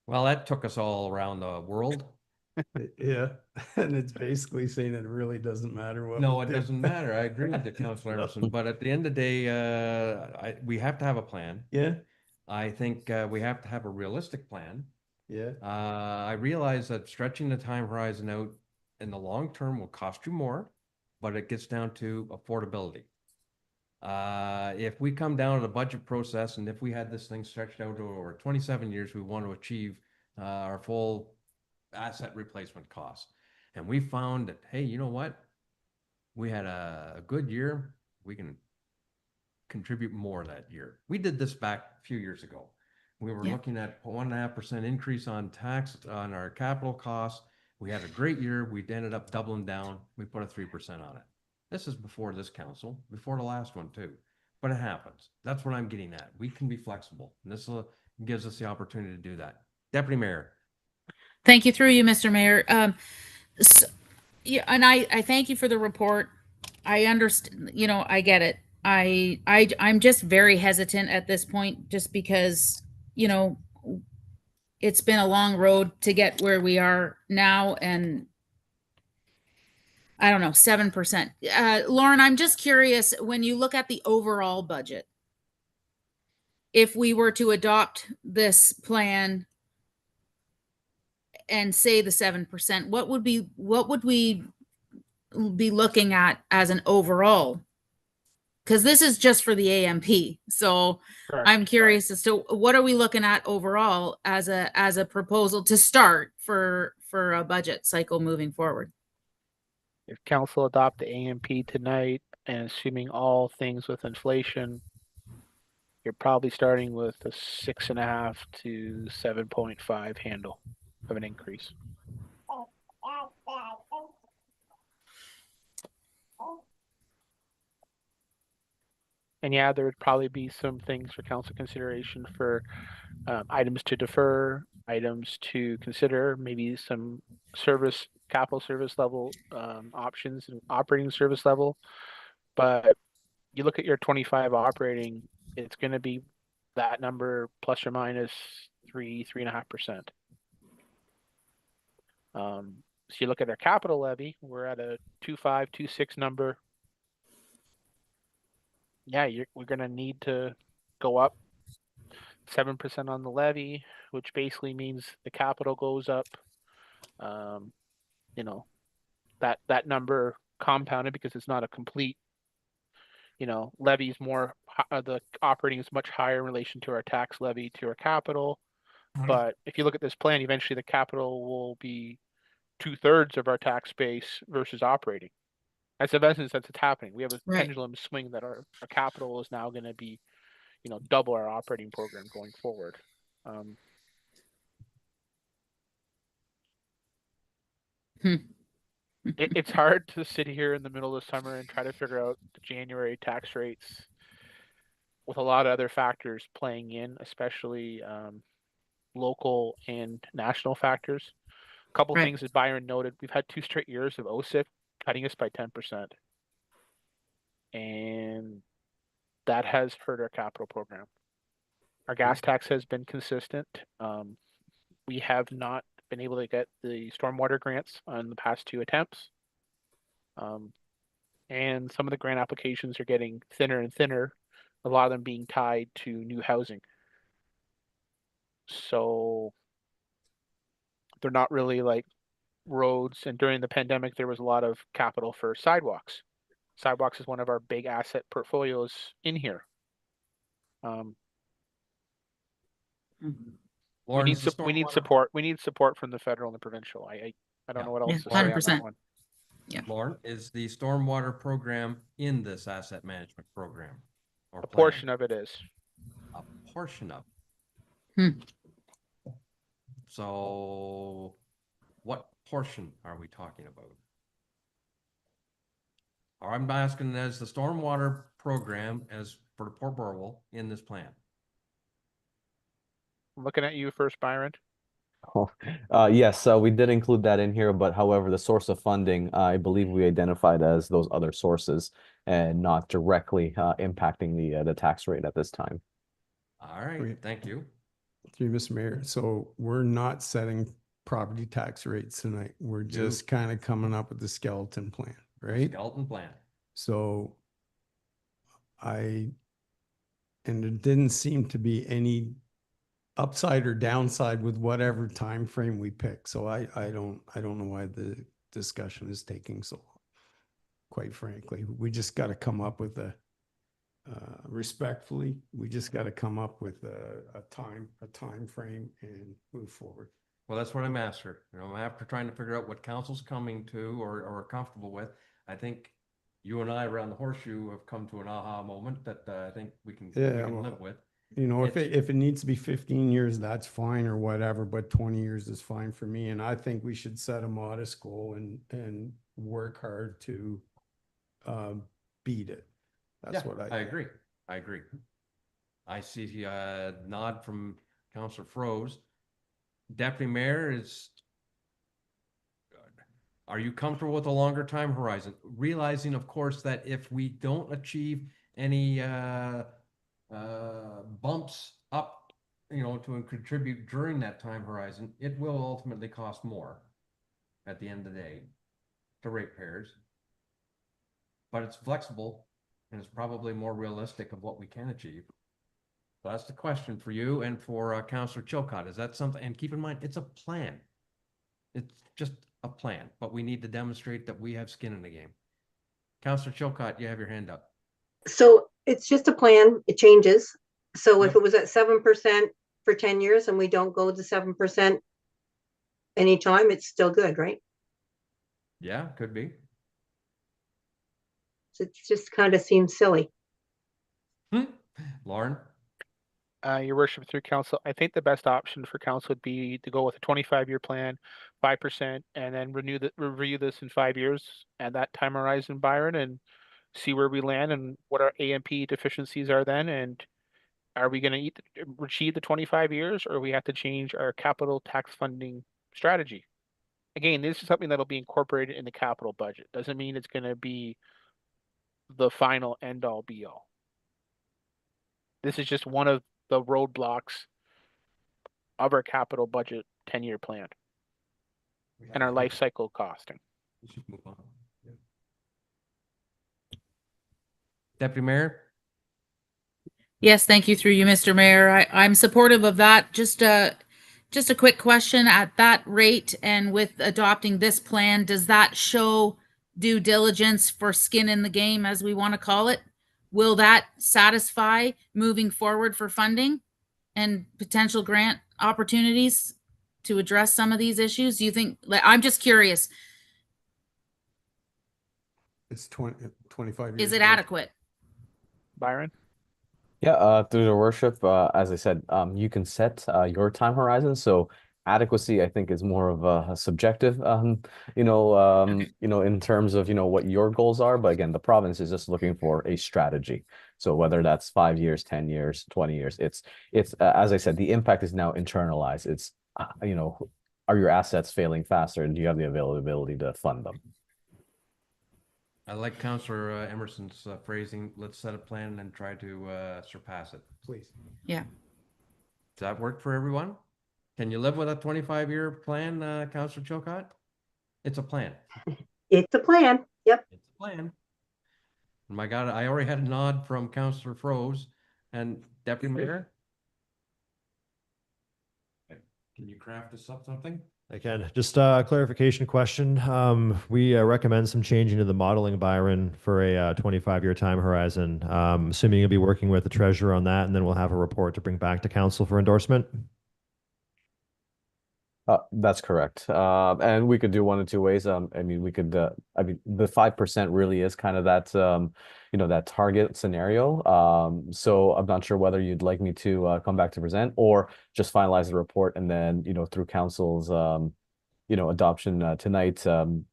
Speaker 2: well, that took us all around the world.
Speaker 5: Yeah, and it's basically saying it really doesn't matter what.
Speaker 2: No,
Speaker 5: we
Speaker 2: it
Speaker 5: do.
Speaker 2: doesn't matter. I agree with Councillor Emerson, but at the end of the day, we have to have a plan.
Speaker 5: Yeah,
Speaker 2: I think we have to have a realistic plan.
Speaker 5: yeah.
Speaker 2: I realize that stretching the time horizon out in the long term will cost you more, but it gets down to affordability. If we come down to the budget process and if we had this thing stretched out over 27 years, we want to achieve our full asset replacement costs. And we found that, hey, you know what? We had a good year. We can contribute more that year. We did this back a few years ago. We were
Speaker 7: Yeah.
Speaker 2: looking at 1.5% increase on tax on our capital costs. We had a great year. We ended up doubling down. We put a 3% on it. This is before this council, before the last one too. But it happens. That's what I'm getting at. We can be flexible. And this gives us the opportunity to do that. Deputy Mayor.
Speaker 7: Thank you through you, Mr. Mayor. So, yeah, and I thank you for the report. I understand, I get it. I'm just very hesitant at this point, just because, it's been a long road to get where we are now. And I don't know, 7%. Lauren, I'm just curious, when you look at the overall budget, if we were to adopt this plan and say the 7%, what would we be looking at as an overall? Because this is just for the AMP. So
Speaker 3: Correct.
Speaker 7: I'm curious as to what are we looking at overall as a proposal to start for a budget cycle moving forward?
Speaker 3: If council adopt the AMP tonight and assuming all things with inflation, you're probably starting with a 6.5 to 7.5 handle of an increase. And yeah, there would probably be some things for council consideration for items to defer, items to consider, maybe some capital service level options and operating service level. But you look at your 25 operating, it's going to be that number plus or minus 3.5%. So you look at our capital levy, we're at a 2.5, 2.6 number. Yeah, we're going to need to go up 7% on the levy, which basically means the capital goes up. You know, that number compounded because it's not a complete, levy is more, the operating is much higher in relation to our tax levy to our capital. But if you look at this plan, eventually the capital will be 2/3 of our tax base versus operating. That's in essence that's what's happening. We have a
Speaker 7: Right.
Speaker 3: pendulum swing that our capital is now going to be, double our operating program going forward. It's hard to sit here in the middle of summer and try to figure out the January tax rates with a lot of other factors playing in, especially local and national factors. A couple
Speaker 7: Right.
Speaker 3: things as Byron noted, we've had 2 straight years of OSIP cutting us by 10%. And that has hurt our capital program. Our gas tax has been consistent. We have not been able to get the stormwater grants on the past 2 attempts. And some of the grant applications are getting thinner and thinner, a lot of them being tied to new housing. So they're not really like roads. And during the pandemic, there was a lot of capital for sidewalks. Sidewalks is one of our big asset portfolios in here.
Speaker 2: Lauren,
Speaker 3: we
Speaker 2: is the
Speaker 3: need
Speaker 2: stormwater-
Speaker 3: support. We need support from the federal and the provincial. I don't
Speaker 2: Yeah.
Speaker 3: know what
Speaker 7: Yeah,
Speaker 3: else to say on
Speaker 7: 100%.
Speaker 3: that one.
Speaker 2: Lauren, is the stormwater program in this asset management program? Or
Speaker 3: A
Speaker 2: plan?
Speaker 3: portion of it is.
Speaker 2: A portion of.
Speaker 7: Hmm.
Speaker 2: So what portion are we talking about? Or I'm asking, as the stormwater program as for the Port Burwell in this plan?
Speaker 3: I'm looking at you first, Byron.
Speaker 4: Yes, so we did include that in here, but however, the source of funding, I believe we identified as those other sources and not directly impacting the tax rate at this time.
Speaker 2: All right,
Speaker 5: Okay.
Speaker 2: thank you.
Speaker 5: Through Mr. Mayor, so we're not setting property tax rates tonight. We're just kind of coming up with the skeleton plan, right?
Speaker 2: Skeleton plan.
Speaker 5: So and there didn't seem to be any upside or downside with whatever time frame we pick. So I don't know why the discussion is taking so long. Quite frankly, we just got to come up with respectfully, we just got to come up with a time frame and move forward.
Speaker 2: Well, that's what I'm after. After trying to figure out what council's coming to or are comfortable with, I think you and I around the horseshoe have come to an aha moment that I think we can
Speaker 5: well,
Speaker 2: live with.
Speaker 5: If it needs to be 15 years, that's fine or whatever, but 20 years is fine for me. And I think we should set a modest goal and work hard to beat it. That's what I think.
Speaker 2: agree. I agree. I see a nod from Councillor Froese. Deputy Mayor is good. Are you comfortable with a longer time horizon? Realizing, of course, that if we don't achieve any bumps up, to contribute during that time horizon, it will ultimately cost more at the end of the day to ratepayers. but it's flexible and it's probably more realistic of what we can achieve. So that's the question for you and for Councillor Chilcott. Is that something, and keep in mind, it's a plan. It's just a plan, but we need to demonstrate that we have skin in the game. Councillor Chilcott, you have your hand up.
Speaker 6: So it's just a plan, it changes. So if
Speaker 2: Yep.
Speaker 6: it was at 7% for 10 years and we don't go to 7% anytime, it's still good, right?
Speaker 2: Yeah, could be.
Speaker 6: So it just kind of seems silly.
Speaker 2: Lauren?
Speaker 3: Your worship, through council, I think the best option for council would be to go with a 25-year plan, 5%, and then review this in 5 years at that time horizon, Byron, and see where we land and what our AMP deficiencies are then, and are we going to achieve the 25 years, or we have to change our capital tax funding strategy? Again, this is something that'll be incorporated in the capital budget. Doesn't mean it's going to be the final end all be all. This is just one of the roadblocks of our capital budget 10-year plan and our life cycle costing.
Speaker 2: We should move on. Yeah. Deputy Mayor?
Speaker 7: Yes, thank you through you, Mr. Mayor. I'm supportive of that. Just a quick question. At that rate and with adopting this plan, does that show due diligence for skin in the game, as we want to call it? Will that satisfy moving forward for funding and potential grant opportunities to address some of these issues? Do you think, I'm just curious,
Speaker 5: It's 25 years.
Speaker 7: is it
Speaker 5: ago.
Speaker 7: adequate?
Speaker 3: Byron?
Speaker 4: Yeah, through the worship, as I said, you can set your time horizon. So adequacy, I think, is more of a subjective, in terms of, what your goals are. But again, the province is just looking for a strategy. So whether that's 5 years, 10 years, 20 years, it's as I said, the impact is now internalized. It's, are your assets failing faster, and do you have the availability to fund them?
Speaker 2: I like Councillor Emerson's phrasing. Let's set a plan and try to surpass it.
Speaker 5: Please.
Speaker 7: Yeah.
Speaker 2: Does that work for everyone? Can you live with a 25-year plan, Councillor Chilcott? It's a plan.
Speaker 6: It's a plan. Yep.
Speaker 2: It's a plan. My God, I already had a nod from Councillor Froese and Deputy Mayor. Can you craft us up something?
Speaker 1: I can. Just a clarification question. We recommend some changing to the modeling, Byron, for a 25-year time horizon. Assuming you'll be working with the treasurer on that, and then we'll have a report to bring back to council for endorsement.
Speaker 4: That's correct. And we could do one of two ways. We could, the 5% really is kind of that, that target scenario. So I'm not sure whether you'd like me to come back to present or just finalize the report and then, through council's, adoption tonight,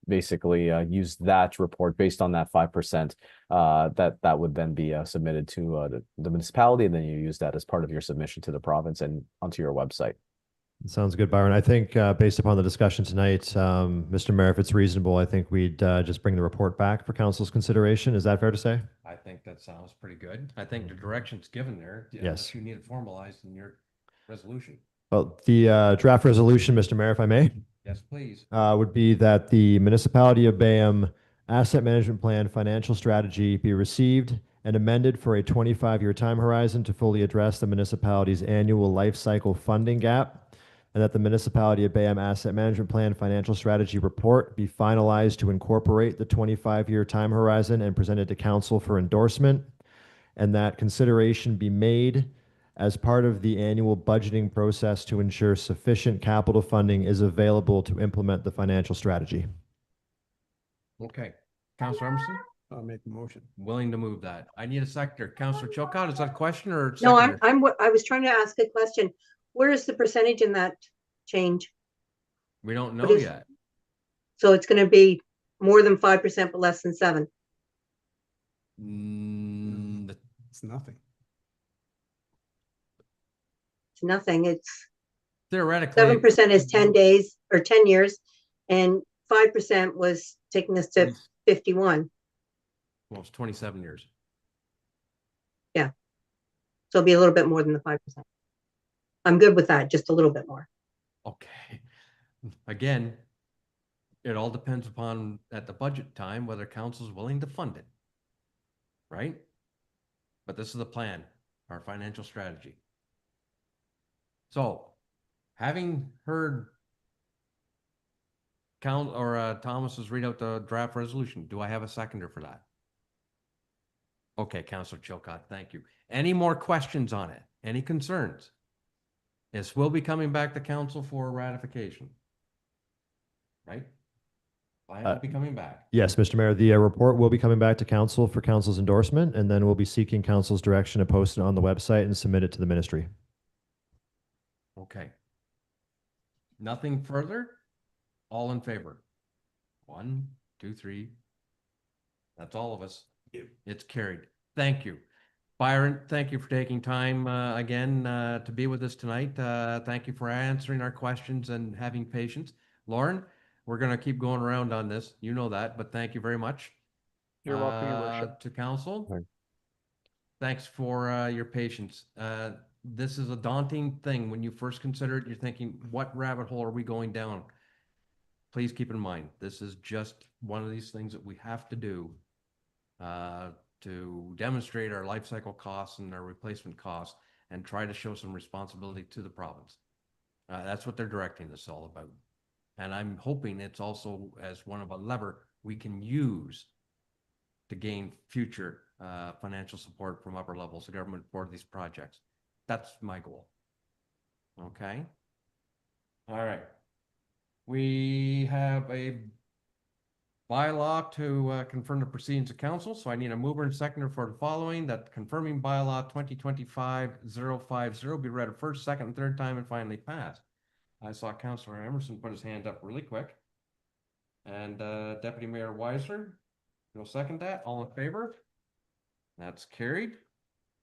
Speaker 4: basically use that report based on that 5%. That would then be submitted to the municipality, and then you use that as part of your submission to the province and onto your website.
Speaker 1: Sounds good, Byron. I think based upon the discussion tonight, Mr. Mayor, if it's reasonable, I think we'd just bring the report back for council's consideration. Is that fair to say?
Speaker 2: I think that sounds pretty good. I think the direction's given there.
Speaker 1: Yes.
Speaker 2: Unless you need it formalized in your resolution.
Speaker 1: Well, the draft resolution, Mr. Mayor, if I may,
Speaker 2: Yes, please.
Speaker 1: would be that the Municipality of Bayham Asset Management Plan financial strategy be received and amended for a 25-year time horizon to fully address the municipality's annual life cycle funding gap, and that the Municipality of Bayham Asset Management Plan financial strategy report be finalized to incorporate the 25-year time horizon and presented to council for endorsement, and that consideration be made as part of the annual budgeting process to ensure sufficient capital funding is available to implement the financial strategy.
Speaker 2: Okay. Councillor Emerson,
Speaker 5: I'll make a motion.
Speaker 2: willing to move that. I need a seconder. Councillor Chilcott, is that a question or?
Speaker 6: No,
Speaker 2: seconder?
Speaker 6: I was trying to ask a question. Where is the percentage in that change?
Speaker 2: We don't know
Speaker 6: What is-
Speaker 2: yet.
Speaker 6: So it's going to be more than 5%, but less than 7.
Speaker 5: It's nothing.
Speaker 6: It's nothing. It's
Speaker 2: Theoretically.
Speaker 6: 7% is 10 days or 10 years, and 5% was taking us to 51.
Speaker 2: Well, it's 27 years.
Speaker 6: So it'll be a little bit more than the 5%. I'm good with that, just a little bit more.
Speaker 2: Okay. Again, it all depends upon at the budget time whether council's willing to fund it. right? But this is the plan, our financial strategy. So, having heard Thomas's read out the draft resolution, do I have a seconder for that? Okay, Councillor Chilcott, thank you. Any more questions on it? Any concerns? This will be coming back to council for ratification. Right? Plan will be coming back.
Speaker 1: Yes, Mr. Mayor, the report will be coming back to council for council's endorsement, and then we'll be seeking council's direction to post it on the website and submit it to the ministry.
Speaker 2: Okay. Nothing further? All in favor? 1, 2, 3. That's all of us. It's carried. Thank you. Byron, thank you for taking time again to be with us tonight. Thank you for answering our questions and having patience. Lauren, we're going to keep going around on this. You know that, but thank you very much.
Speaker 3: You're welcome, Your Worship.
Speaker 2: To council.
Speaker 4: Right.
Speaker 2: Thanks for your patience. This is a daunting thing. When you first consider it, you're thinking, what rabbit hole are we going down? Please keep in mind, this is just one of these things that we have to do to demonstrate our life cycle costs and our replacement costs and try to show some responsibility to the province. That's what they're directing this all about. And I'm hoping it's also as one of a lever we can use to gain future financial support from upper levels of government for these projects. That's my goal. Okay. All right. We have a bylaw to confirm the proceedings of council. So I need a mover and seconder for the following: that confirming bylaw 2025-050 be read a first, second, and third time and finally passed. I saw Councillor Emerson put his hand up really quick. And Deputy Mayor Weiser, you'll second that. All in favor? That's carried.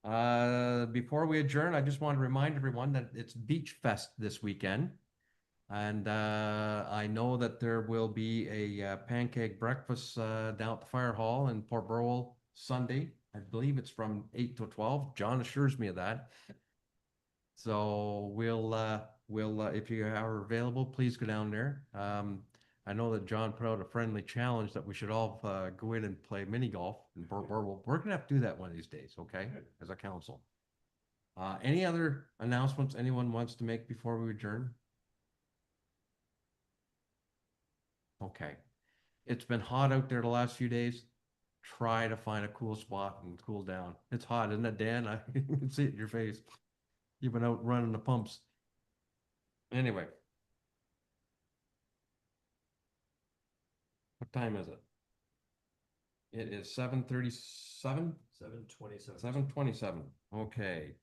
Speaker 2: Before we adjourn, I just want to remind everyone that it's Beach Fest this weekend. And I know that there will be a pancake breakfast down at the fire hall in Port Burwell Sunday. I believe it's from 8 to 12. John assures me of that. So we'll if you are available, please go down there. I know that John put out a friendly challenge that we should all go in and play mini golf in Port Burwell. We're gonna have to do that one of these days, okay? As a council. Any other announcements anyone wants to make before we adjourn? Okay. It's been hot out there the last few days. Try to find a cool spot and cool down. It's hot, isn't it, Dan? I can see it in your face. You've been out running the pumps. Anyway. What time is it? It is 7:37?
Speaker 1: 7:27.
Speaker 2: 7:27. Okay.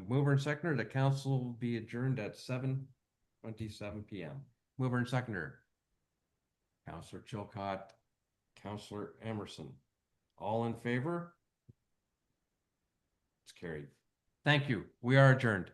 Speaker 2: Mover and seconder, the council will be adjourned at 7:27 p.m. Mover and seconder. Councillor Chilcott, Councillor Emerson. All in favor? It's carried. Thank you. We are adjourned.